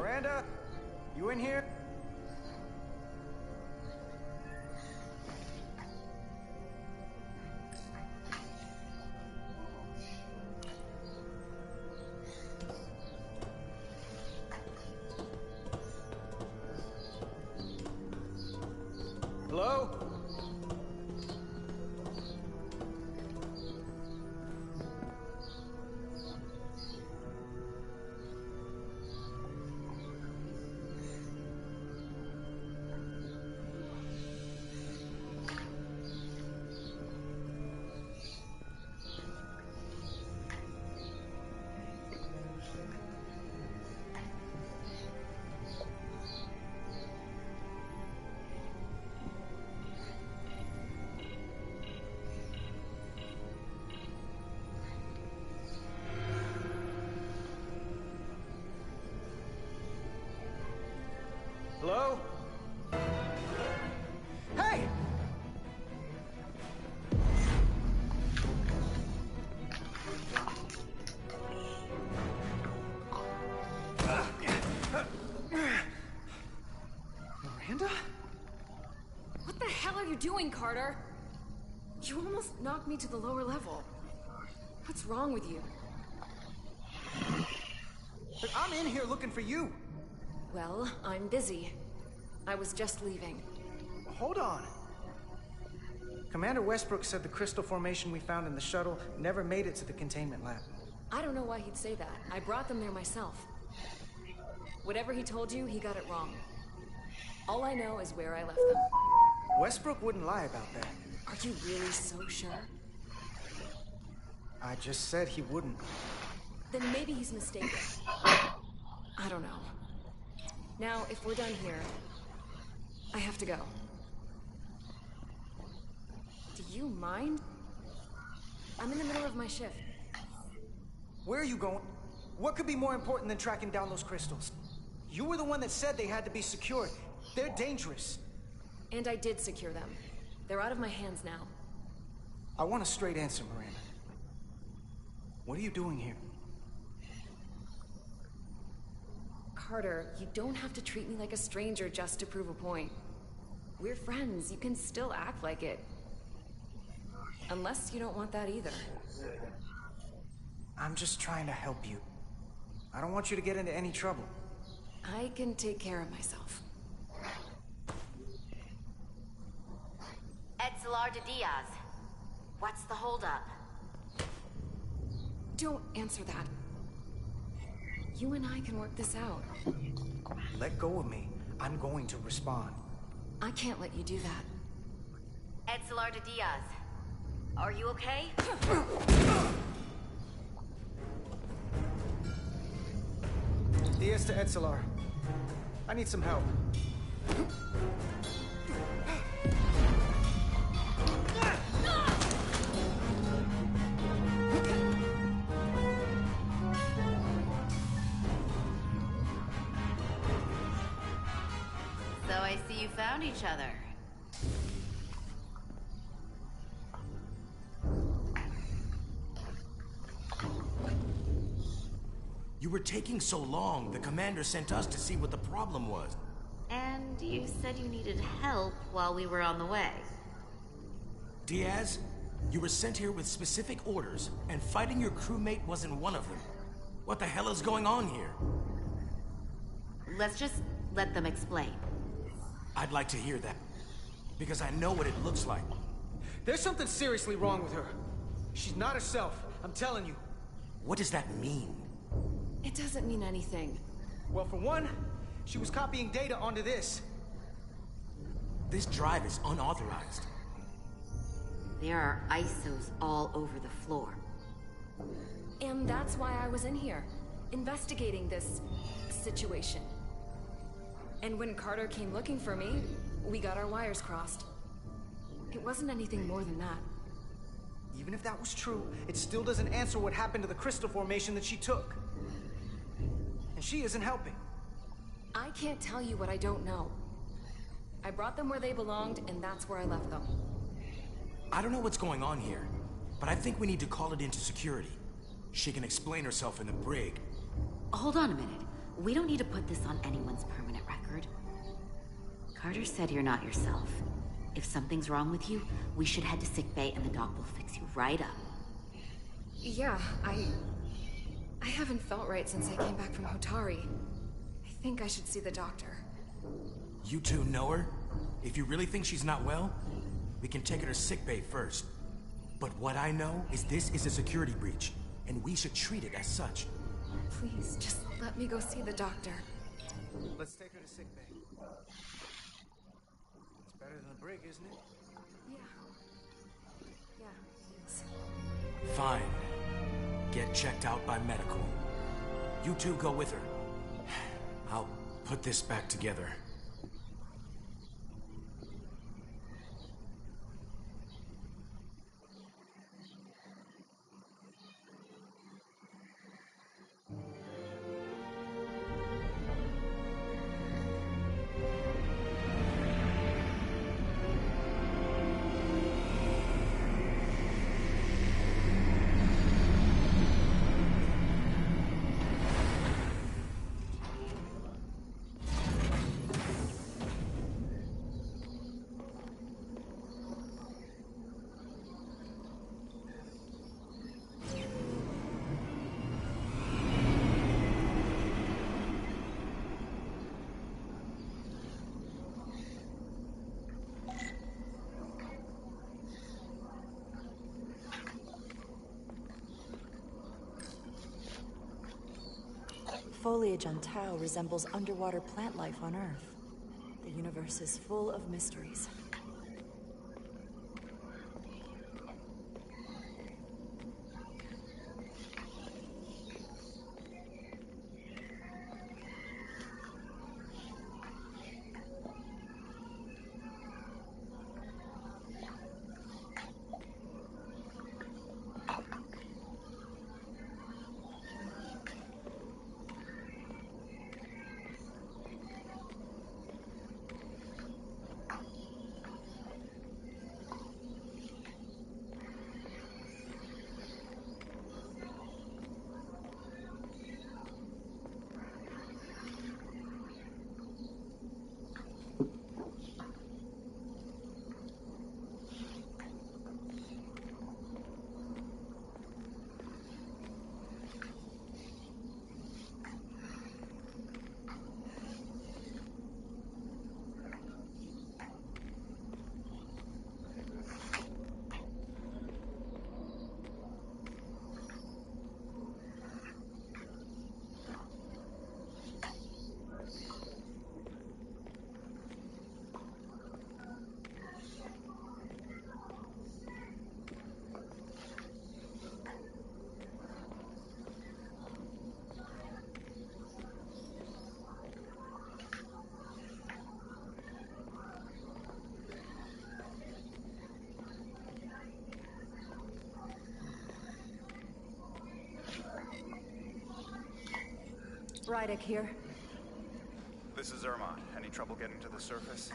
Miranda? You in here? Hello? Hello? Hey! Miranda? What the hell are you doing, Carter? You almost knocked me to the lower level. What's wrong with you? But I'm in here looking for you. Well, I'm busy. I was just leaving. Hold on. Commander Westbrook said the crystal formation we found in the shuttle never made it to the containment lab. I don't know why he'd say that. I brought them there myself. Whatever he told you, he got it wrong. All I know is where I left them. Westbrook wouldn't lie about that. Are you really so sure? I just said he wouldn't. Then maybe he's mistaken. I don't know. Now, if we're done here, I have to go. Do you mind? I'm in the middle of my shift. Where are you going? What could be more important than tracking down those crystals? You were the one that said they had to be secured. They're dangerous. And I did secure them. They're out of my hands now. I want a straight answer, Miranda. What are you doing here? Carter, you don't have to treat me like a stranger just to prove a point. We're friends. You can still act like it. Unless you don't want that either. I'm just trying to help you. I don't want you to get into any trouble. I can take care of myself. Edsolar de Diaz. What's the holdup? Don't answer that. You and I can work this out. Let go of me. I'm going to respond. I can't let you do that. Edsolar de Diaz. Are you okay? Diaz to Edsolar. I need some help. So I see you found each other. You were taking so long, the commander sent us to see what the problem was. And you said you needed help while we were on the way. Diaz, you were sent here with specific orders, and fighting your crewmate wasn't one of them. What the hell is going on here? Let's just let them explain. I'd like to hear that, because I know what it looks like. There's something seriously wrong with her. She's not herself, I'm telling you. What does that mean? It doesn't mean anything. Well, for one, she was copying data onto this. This drive is unauthorized. There are ISOs all over the floor. And that's why I was in here, investigating this situation. And when Carter came looking for me, we got our wires crossed. It wasn't anything more than that. Even if that was true, it still doesn't answer what happened to the crystal formation that she took. And she isn't helping. I can't tell you what I don't know. I brought them where they belonged, and that's where I left them. I don't know what's going on here, but I think we need to call it into security. She can explain herself in the brig. Hold on a minute. We don't need to put this on anyone's permanent record. Carter said you're not yourself. If something's wrong with you, we should head to sickbay and the doc will fix you right up. Yeah, I haven't felt right since I came back from Hotari. I think I should see the doctor. You two know her? If you really think she's not well, we can take her to sickbay first. But what I know is this is a security breach, and we should treat it as such. Please, just let me go see the doctor. Let's take her to sickbay. It's better than the brig, isn't it? Yeah. Yeah, it is. Fine. Get checked out by medical. You two go with her. I'll put this back together. Foliage on Tau resembles underwater plant life on Earth. The universe is full of mysteries. Rydick here. This is Zermatt. Any trouble getting to the surface?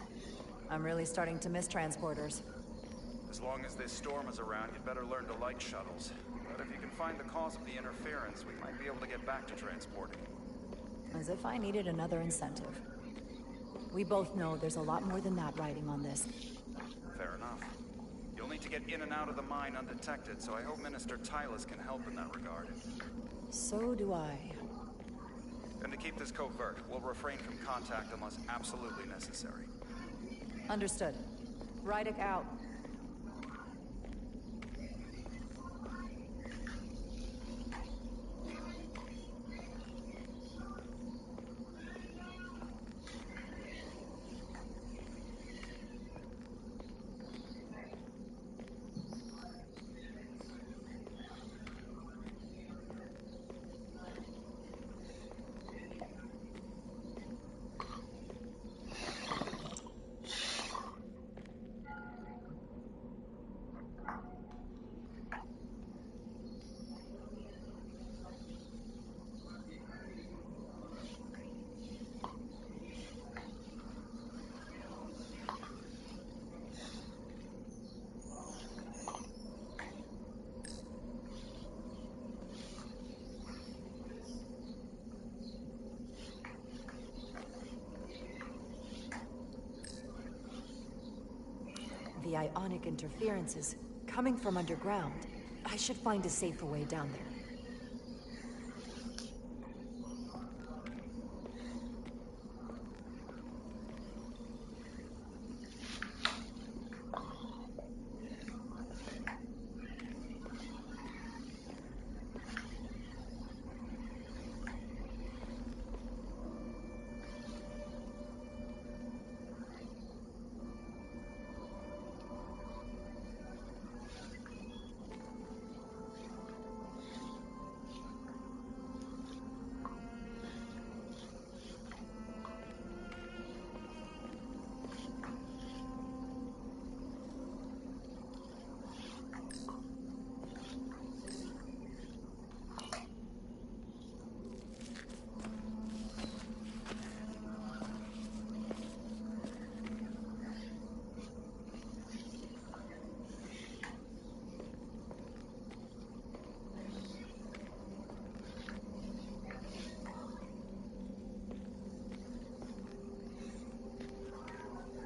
I'm really starting to miss transporters. As long as this storm is around, you'd better learn to like shuttles. But if you can find the cause of the interference, we might be able to get back to transporting. As if I needed another incentive. We both know there's a lot more than that riding on this. Fair enough. You'll need to get in and out of the mine undetected, so I hope Minister Tylus can help in that regard. So do I. And to keep this covert, we'll refrain from contact unless absolutely necessary. Understood. Rydick out. The ionic interference is coming from underground. I should find a safer way down there.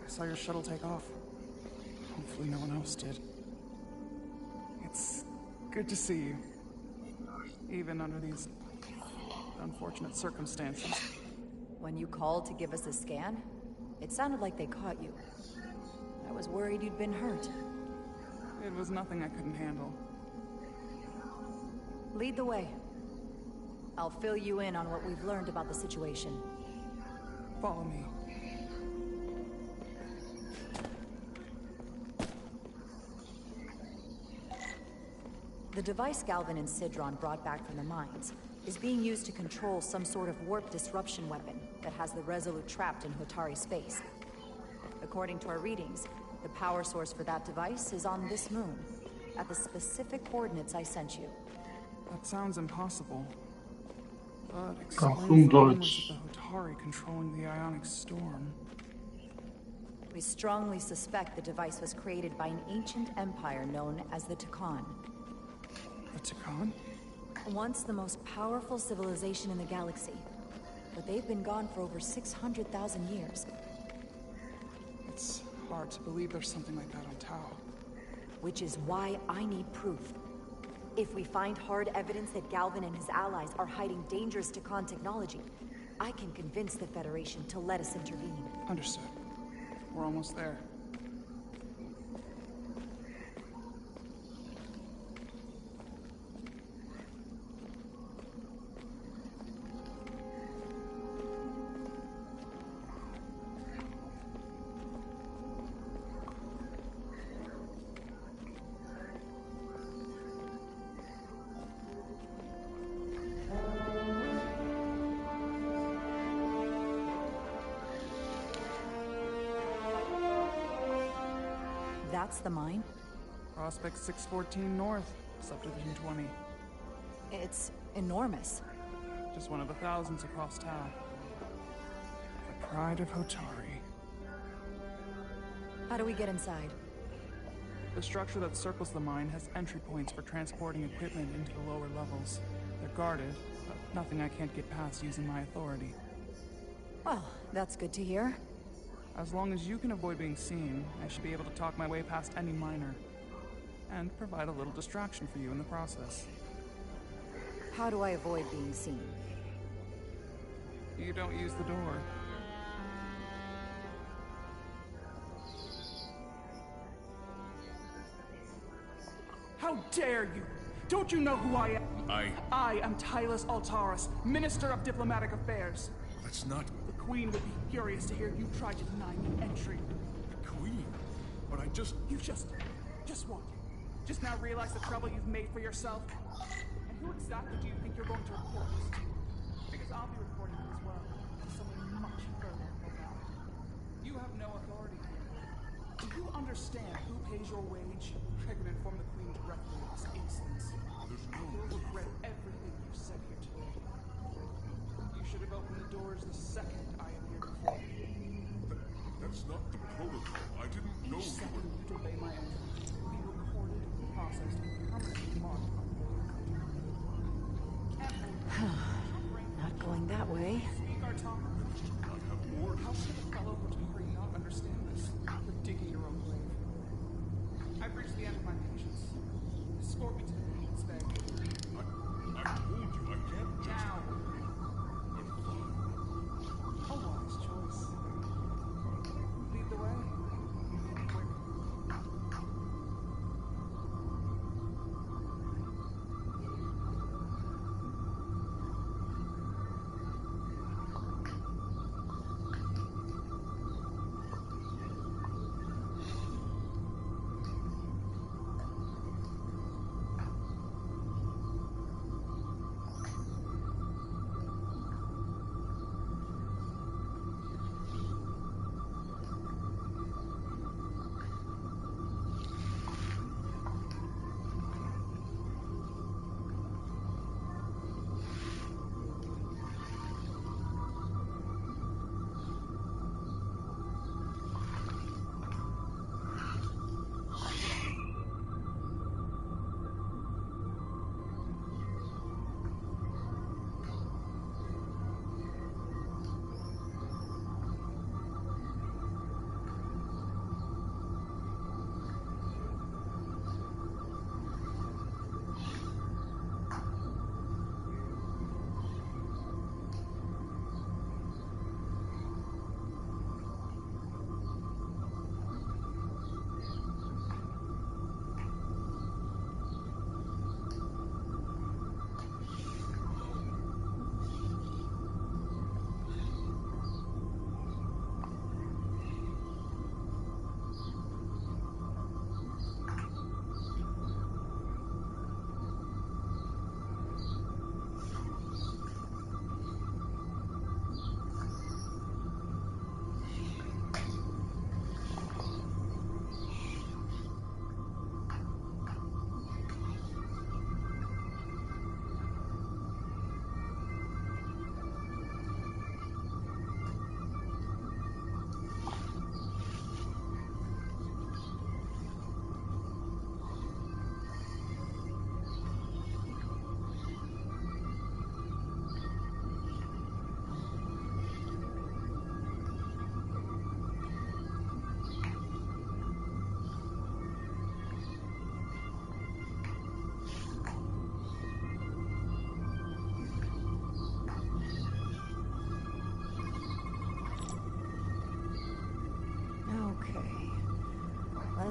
I saw your shuttle take off. Hopefully no one else did. It's good to see you. Even under these unfortunate circumstances. When you called to give us a scan, it sounded like they caught you. I was worried you'd been hurt. It was nothing I couldn't handle. Lead the way. I'll fill you in on what we've learned about the situation. Follow me. The device Galvin and Sidron brought back from the mines is being used to control some sort of warp disruption weapon that has the Resolute trapped in Hotari space. According to our readings, the power source for that device is on this moon, at the specific coordinates I sent you. That sounds impossible. But explains the rumors of the Hotari controlling the ionic storm. We strongly suspect the device was created by an ancient empire known as the Takan. The Takan? Once the most powerful civilization in the galaxy, but they've been gone for over 600,000 years. It's hard to believe there's something like that on Tau. Which is why I need proof. If we find hard evidence that Galvin and his allies are hiding dangerous Takan technology, I can convince the Federation to let us intervene. Understood. We're almost there. That's the mine? Prospect 614 North, Subdivision 20. It's enormous. Just one of the thousands across town. The pride of Hotari. How do we get inside? The structure that circles the mine has entry points for transporting equipment into the lower levels. They're guarded, but nothing I can't get past using my authority. Well, that's good to hear. As long as you can avoid being seen, I should be able to talk my way past any miner. And provide a little distraction for you in the process. How do I avoid being seen? You don't use the door. How dare you! Don't you know who I am? I am Tylus Altaris, Minister of Diplomatic Affairs. That's not... The Queen would be furious to hear you try to deny me entry. The Queen? But I just... You just what? Just now realize the trouble you've made for yourself? And who exactly do you think you're going to report this to? Because I'll be reporting it as well, to someone much further around. You have no authority here. Do you understand who pays your wage? I can inform the Queen directly of this instance. You'll regret everything you said here today. You should have opened the doors the second I appeared before you. That's not the protocol. I didn't know Each you second were... you delay my entry will be recorded, processed, and permanently marked on the Not going that way. Speak our tongue. How should a fellow Hotari not understand this? You're digging your own grave.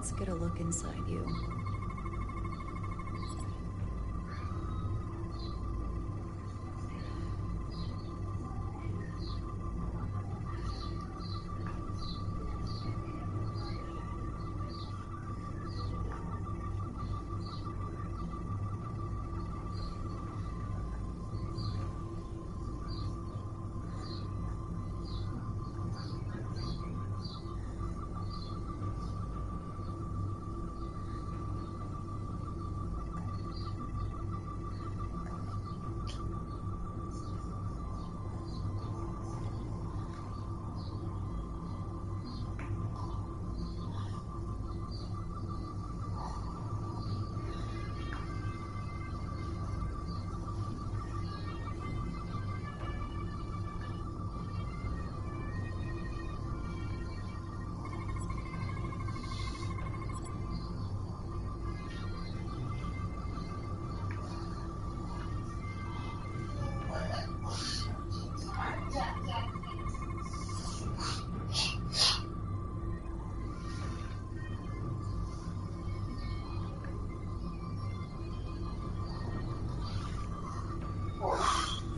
Let's get a look inside you.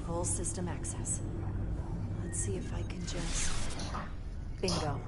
Full system access. Let's see if I can just... Bingo.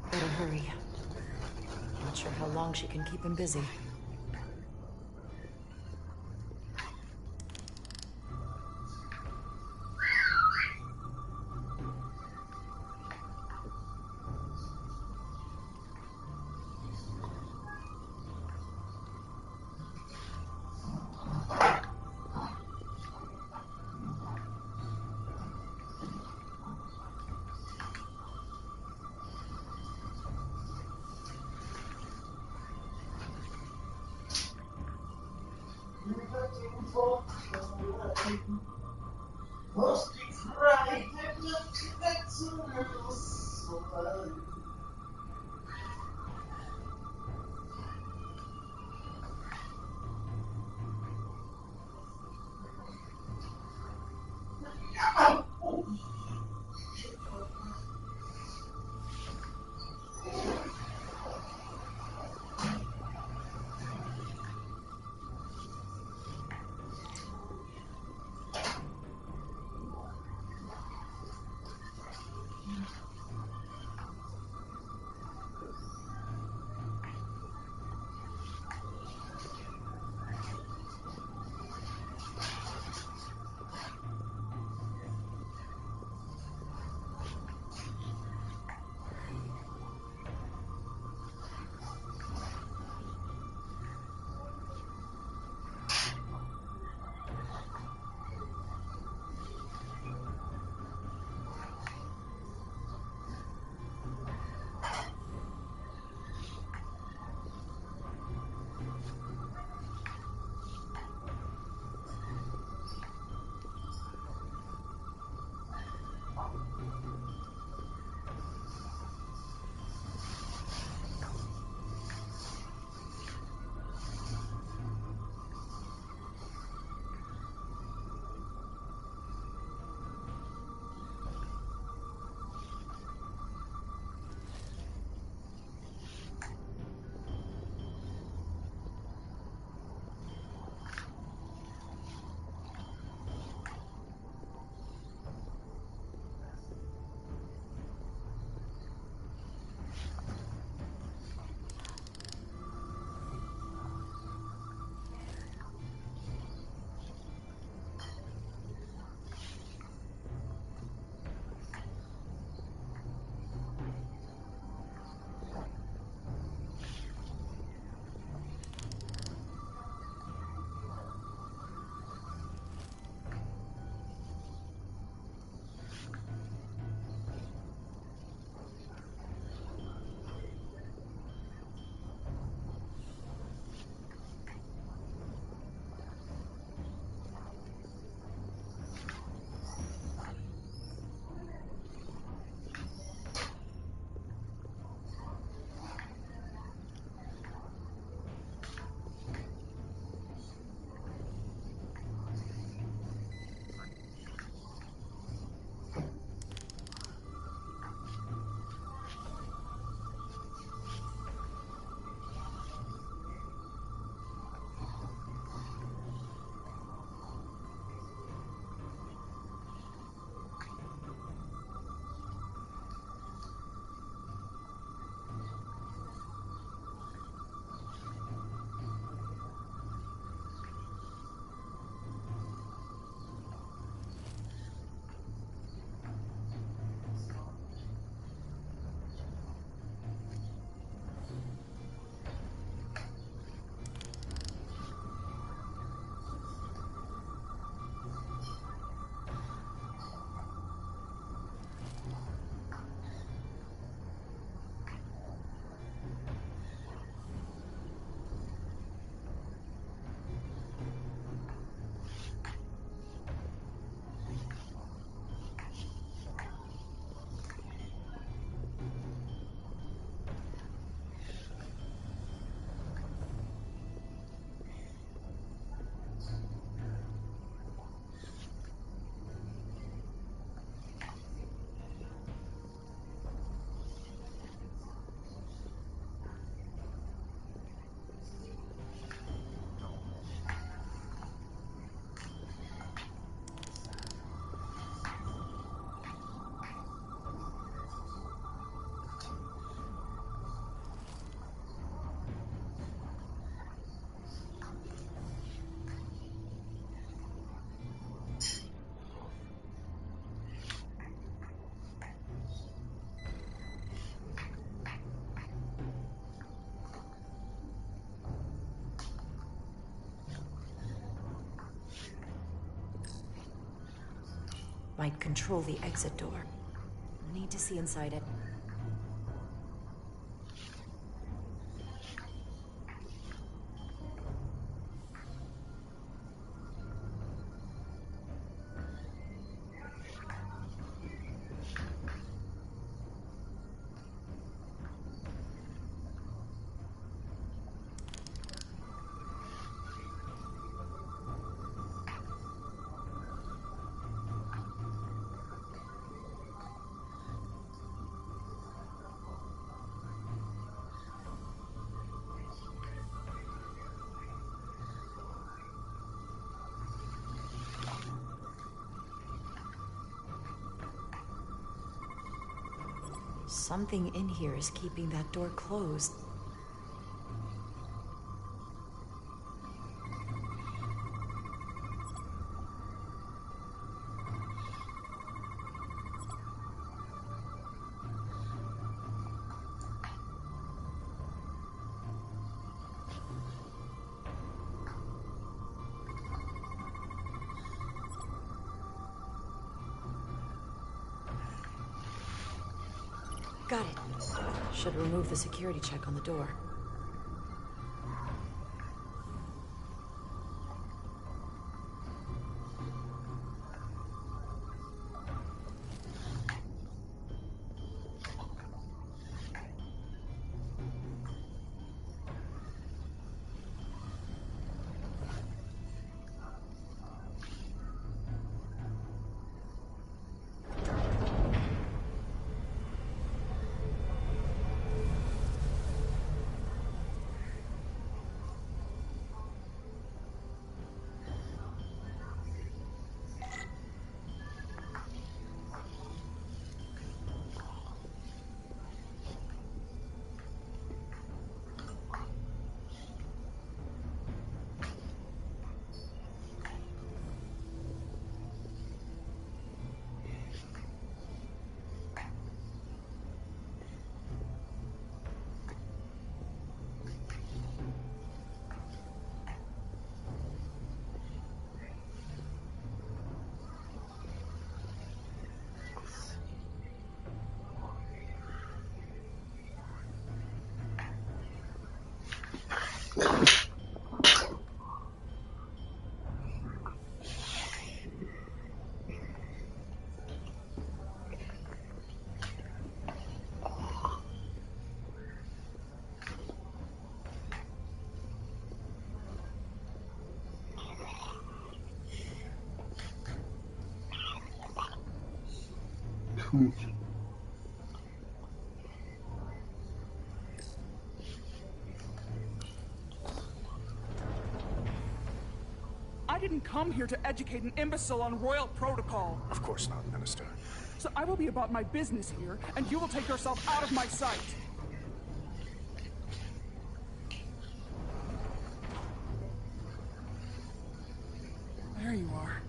Better hurry. Not sure how long she can keep him busy. might control the exit door. Need to see inside it. Something in here is keeping that door closed. Got it. Should remove the security check on the door. I didn't come here to educate an imbecile on royal protocol. Of course not, Minister. So I will be about my business here, and you will take yourself out of my sight. There you are.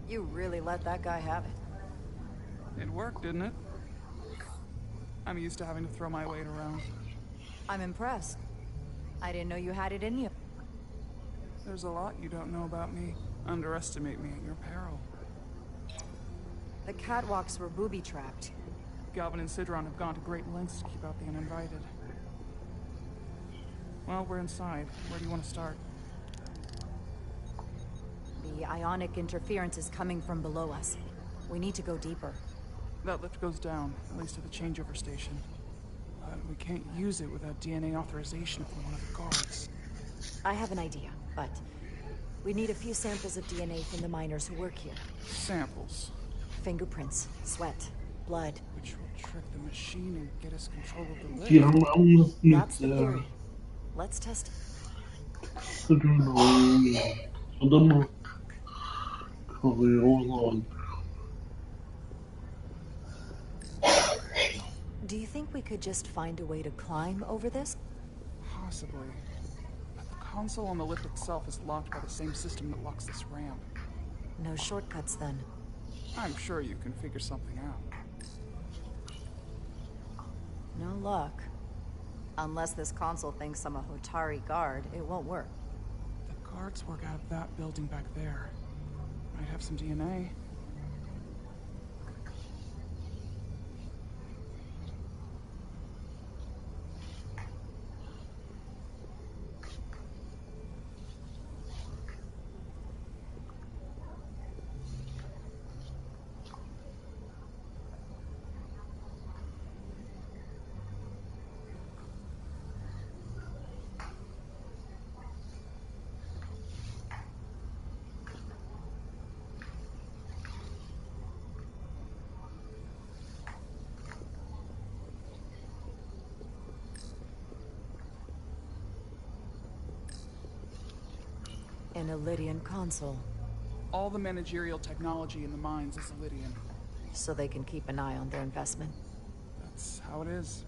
You really let that guy have it. It worked, didn't it? I'm used to having to throw my weight around. I'm impressed. I didn't know you had it in you. There's a lot you don't know about me. Underestimate me at your peril. The catwalks were booby-trapped. Galvin and Sidron have gone to great lengths to keep out the uninvited. Well, we're inside. Where do you want to start? The ionic interference is coming from below us. We need to go deeper. That lift goes down, at least to the changeover station. But we can't use it without DNA authorization from one of the guards. I have an idea, but we need a few samples of DNA from the miners who work here. Samples? Fingerprints, sweat, blood. Which will trick the machine and get us control of the lift. That's the theory. Let's test it. Adamı kalıyor o zaman. Do you think we could just find a way to climb over this? Possibly. But the console on the lift itself is locked by the same system that locks this ramp. No shortcuts, then. I'm sure you can figure something out. No luck. Unless this console thinks I'm a Hotari guard, it won't work. The guards work out of that building back there. Might have some DNA. An Illydian console. All the managerial technology in the mines is Illydian. So they can keep an eye on their investment. That's how it is.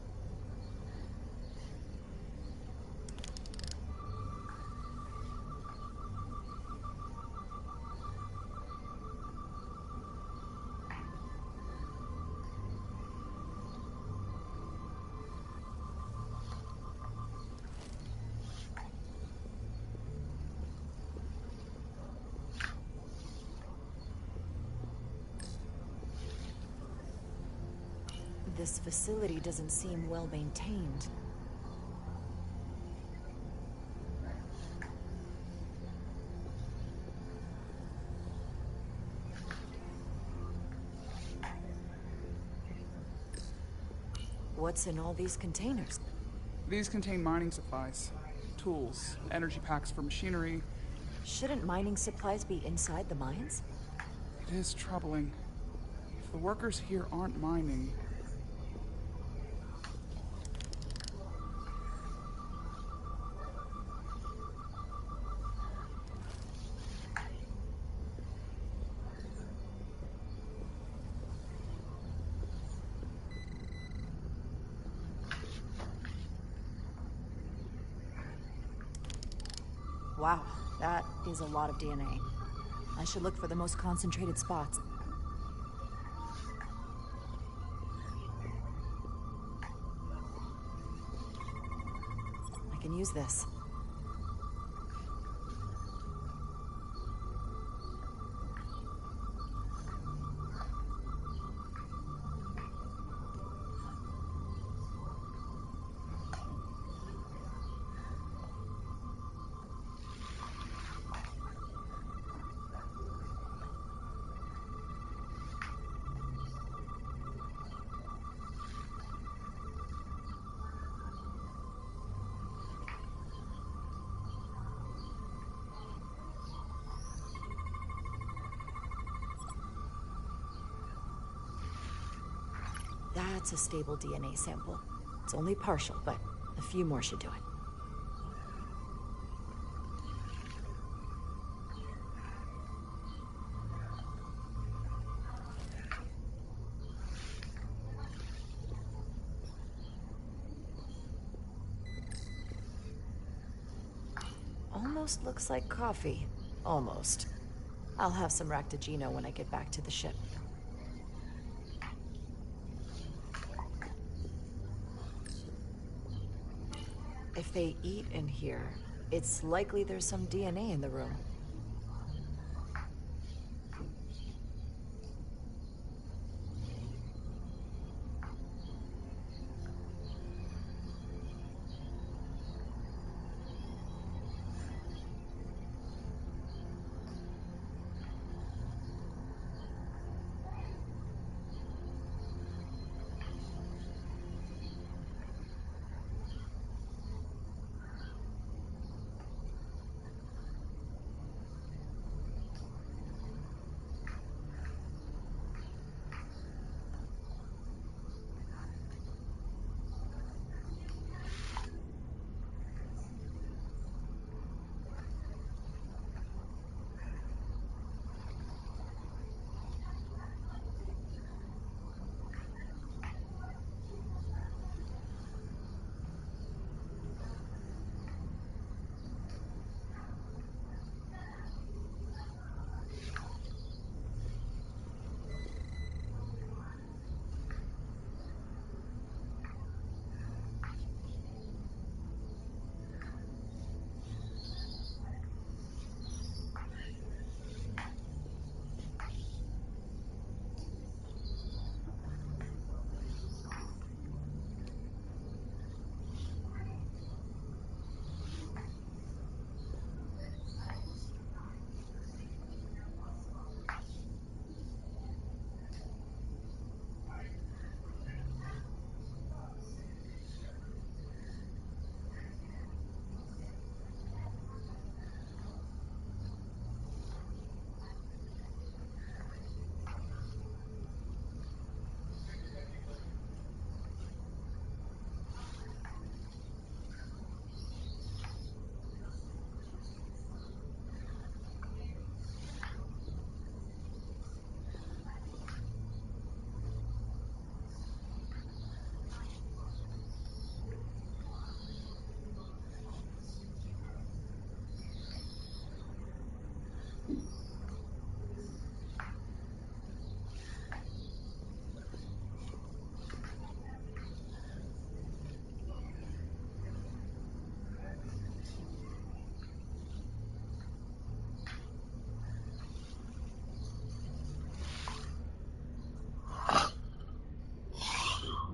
This facility doesn't seem well maintained. What's in all these containers? These contain mining supplies, tools, energy packs for machinery. Shouldn't mining supplies be inside the mines? It is troubling. If the workers here aren't mining, Wow, that is a lot of DNA. I should look for the most concentrated spots. I can use this. That's a stable DNA sample. It's only partial, but a few more should do it. Almost looks like coffee. Almost. I'll have some Ractigino when I get back to the ship. If they eat in here, it's likely there's some DNA in the room.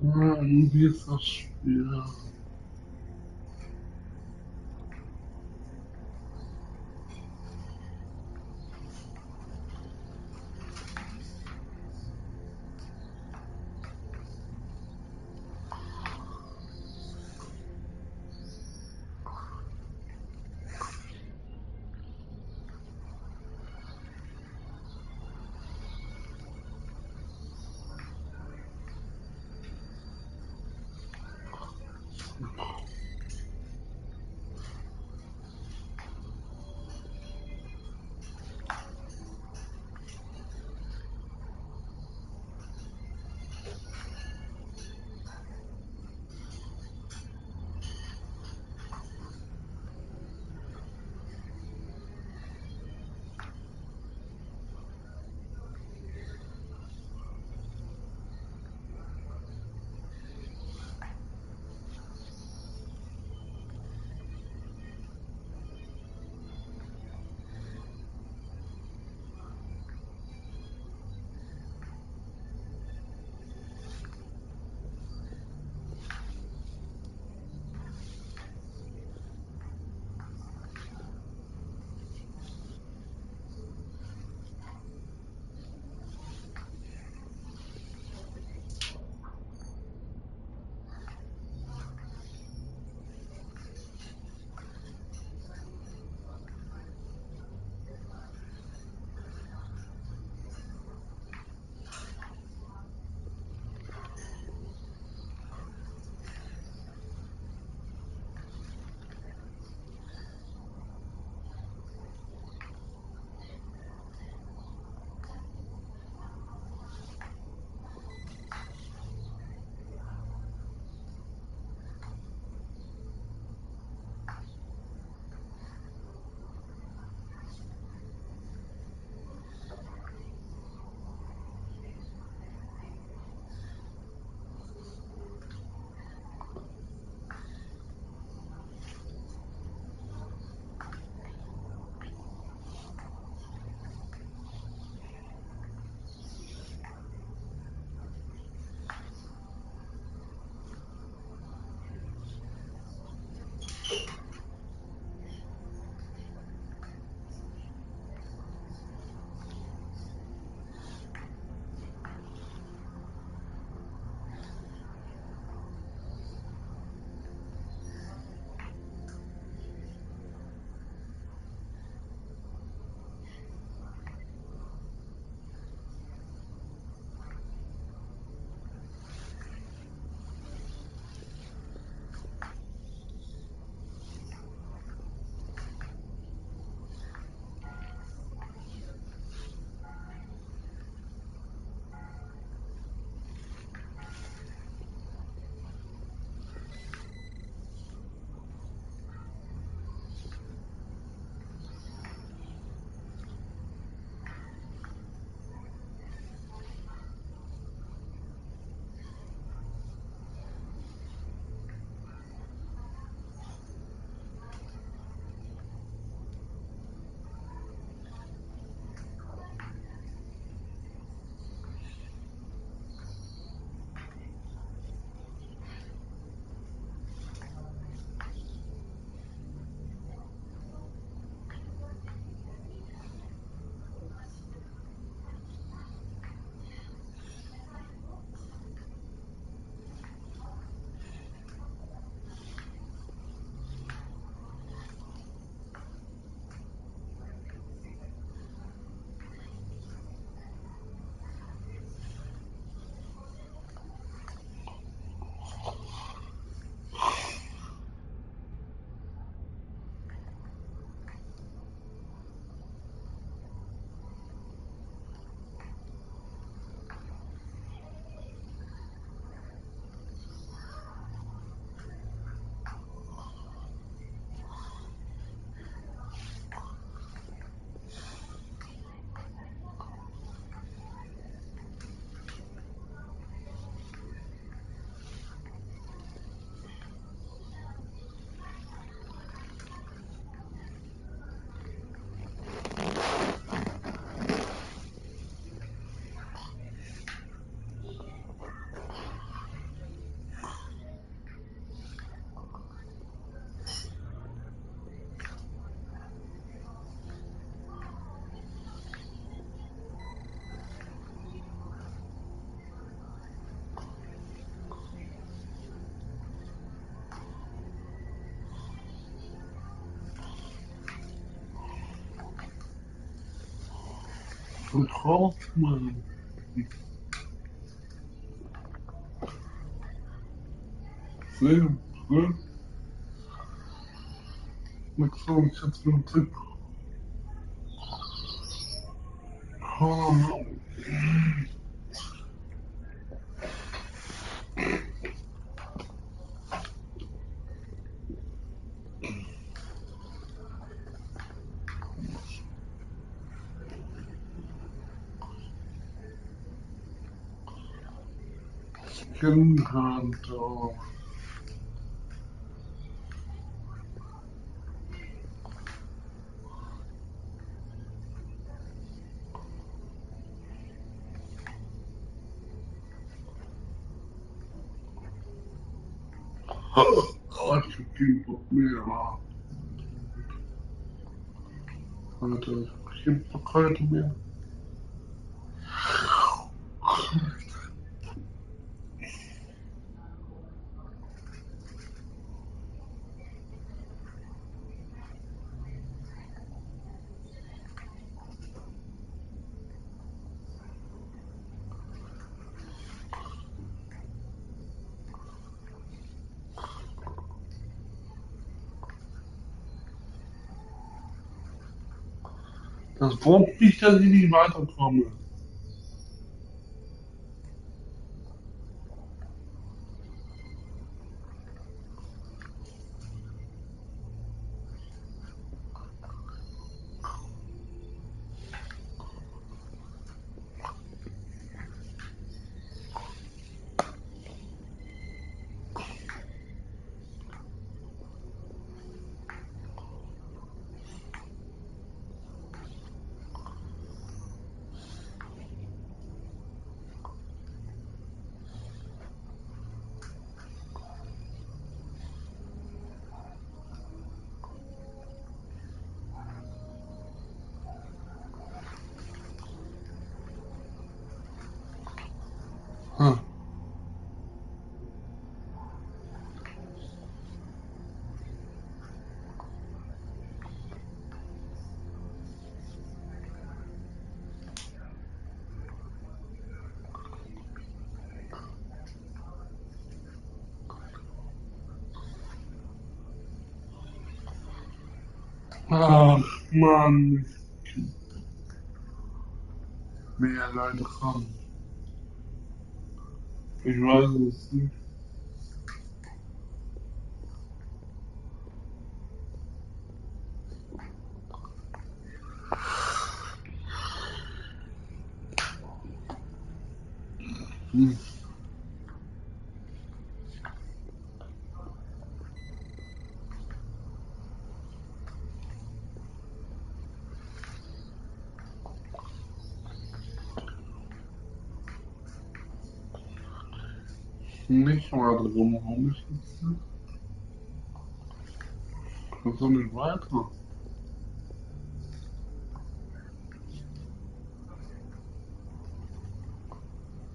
Uma litosfera. verkauft man. Sehr gut. Mit so einem jetzt Tipp. Skin-Hunter. Acho que mehr. Alter, ich hab doch keine mehr. Das braucht nicht, dass ich nicht weiterkomme. Hm. Ach, Mann. Mehr Leute kommen. Ich weiß es nicht. Hm. Nicht mal drum herum ist jetzt. Das soll nicht weiter.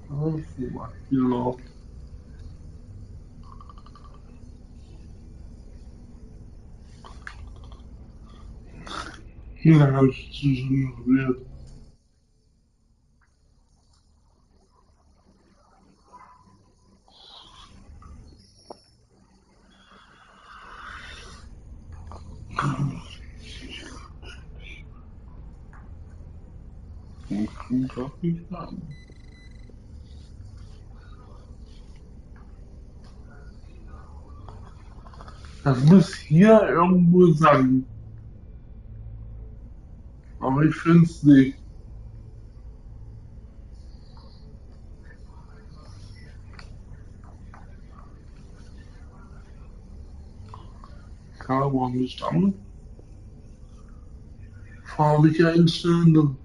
Das macht viel laut. Hier habe ich zu ignoriert. Ich komme gerade nicht an. Das muss hier irgendwo sein. Aber ich finde es nicht. Carbon nicht an. Farbig einstellen.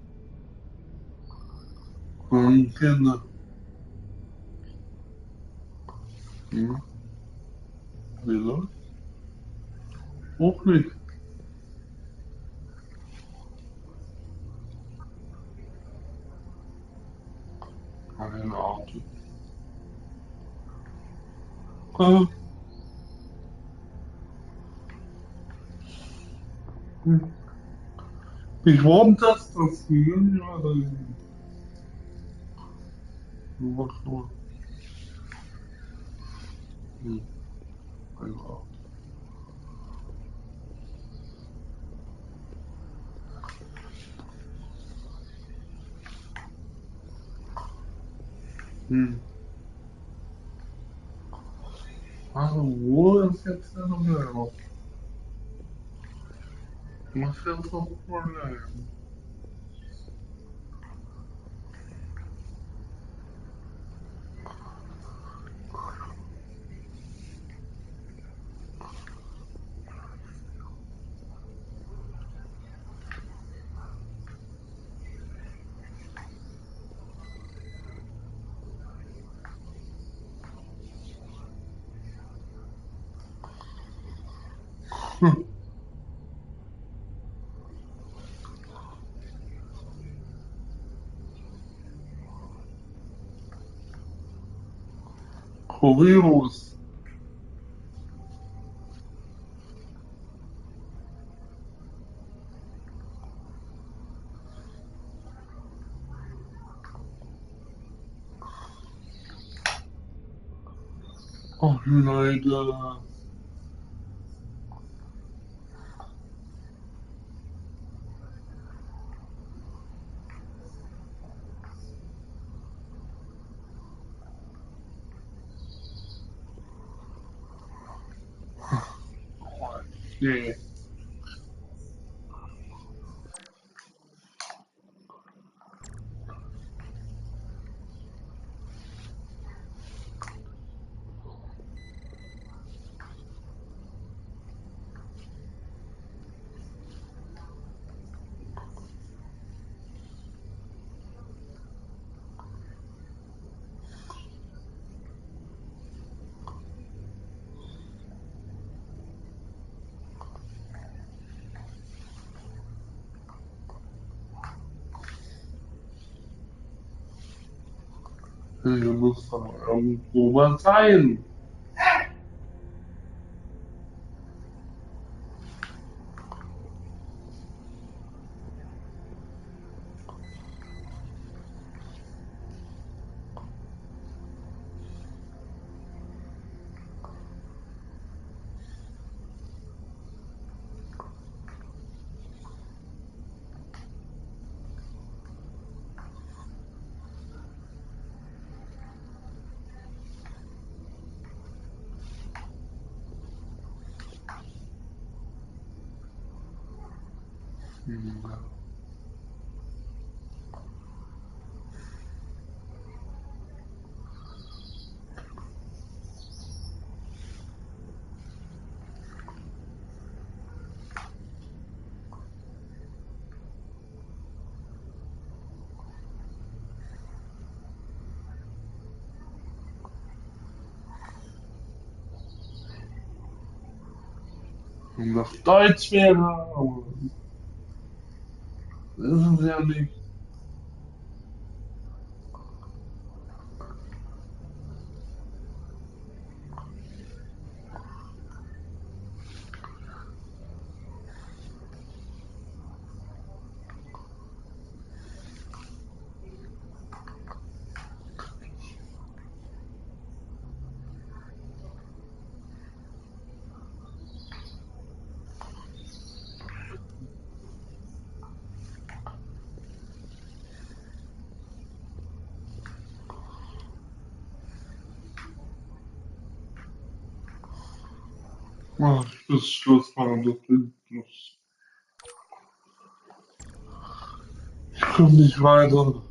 Und Kinder. Ja. Wieso? Auch nicht. Keine Ahnung. Hm. Ich wollte das Film ja dann. Nur. Ja. Also, wo ist jetzt der Nummer? Was ist das Problem? Kurios. Ach, Leute. Nee. Hier muss doch irgendwo mal sein. Wenn das Deutsch wäre, aber das ist es ja nicht. Ach, ich muss Schluss machen, das bringt Schluss. Ich komme nicht weiter.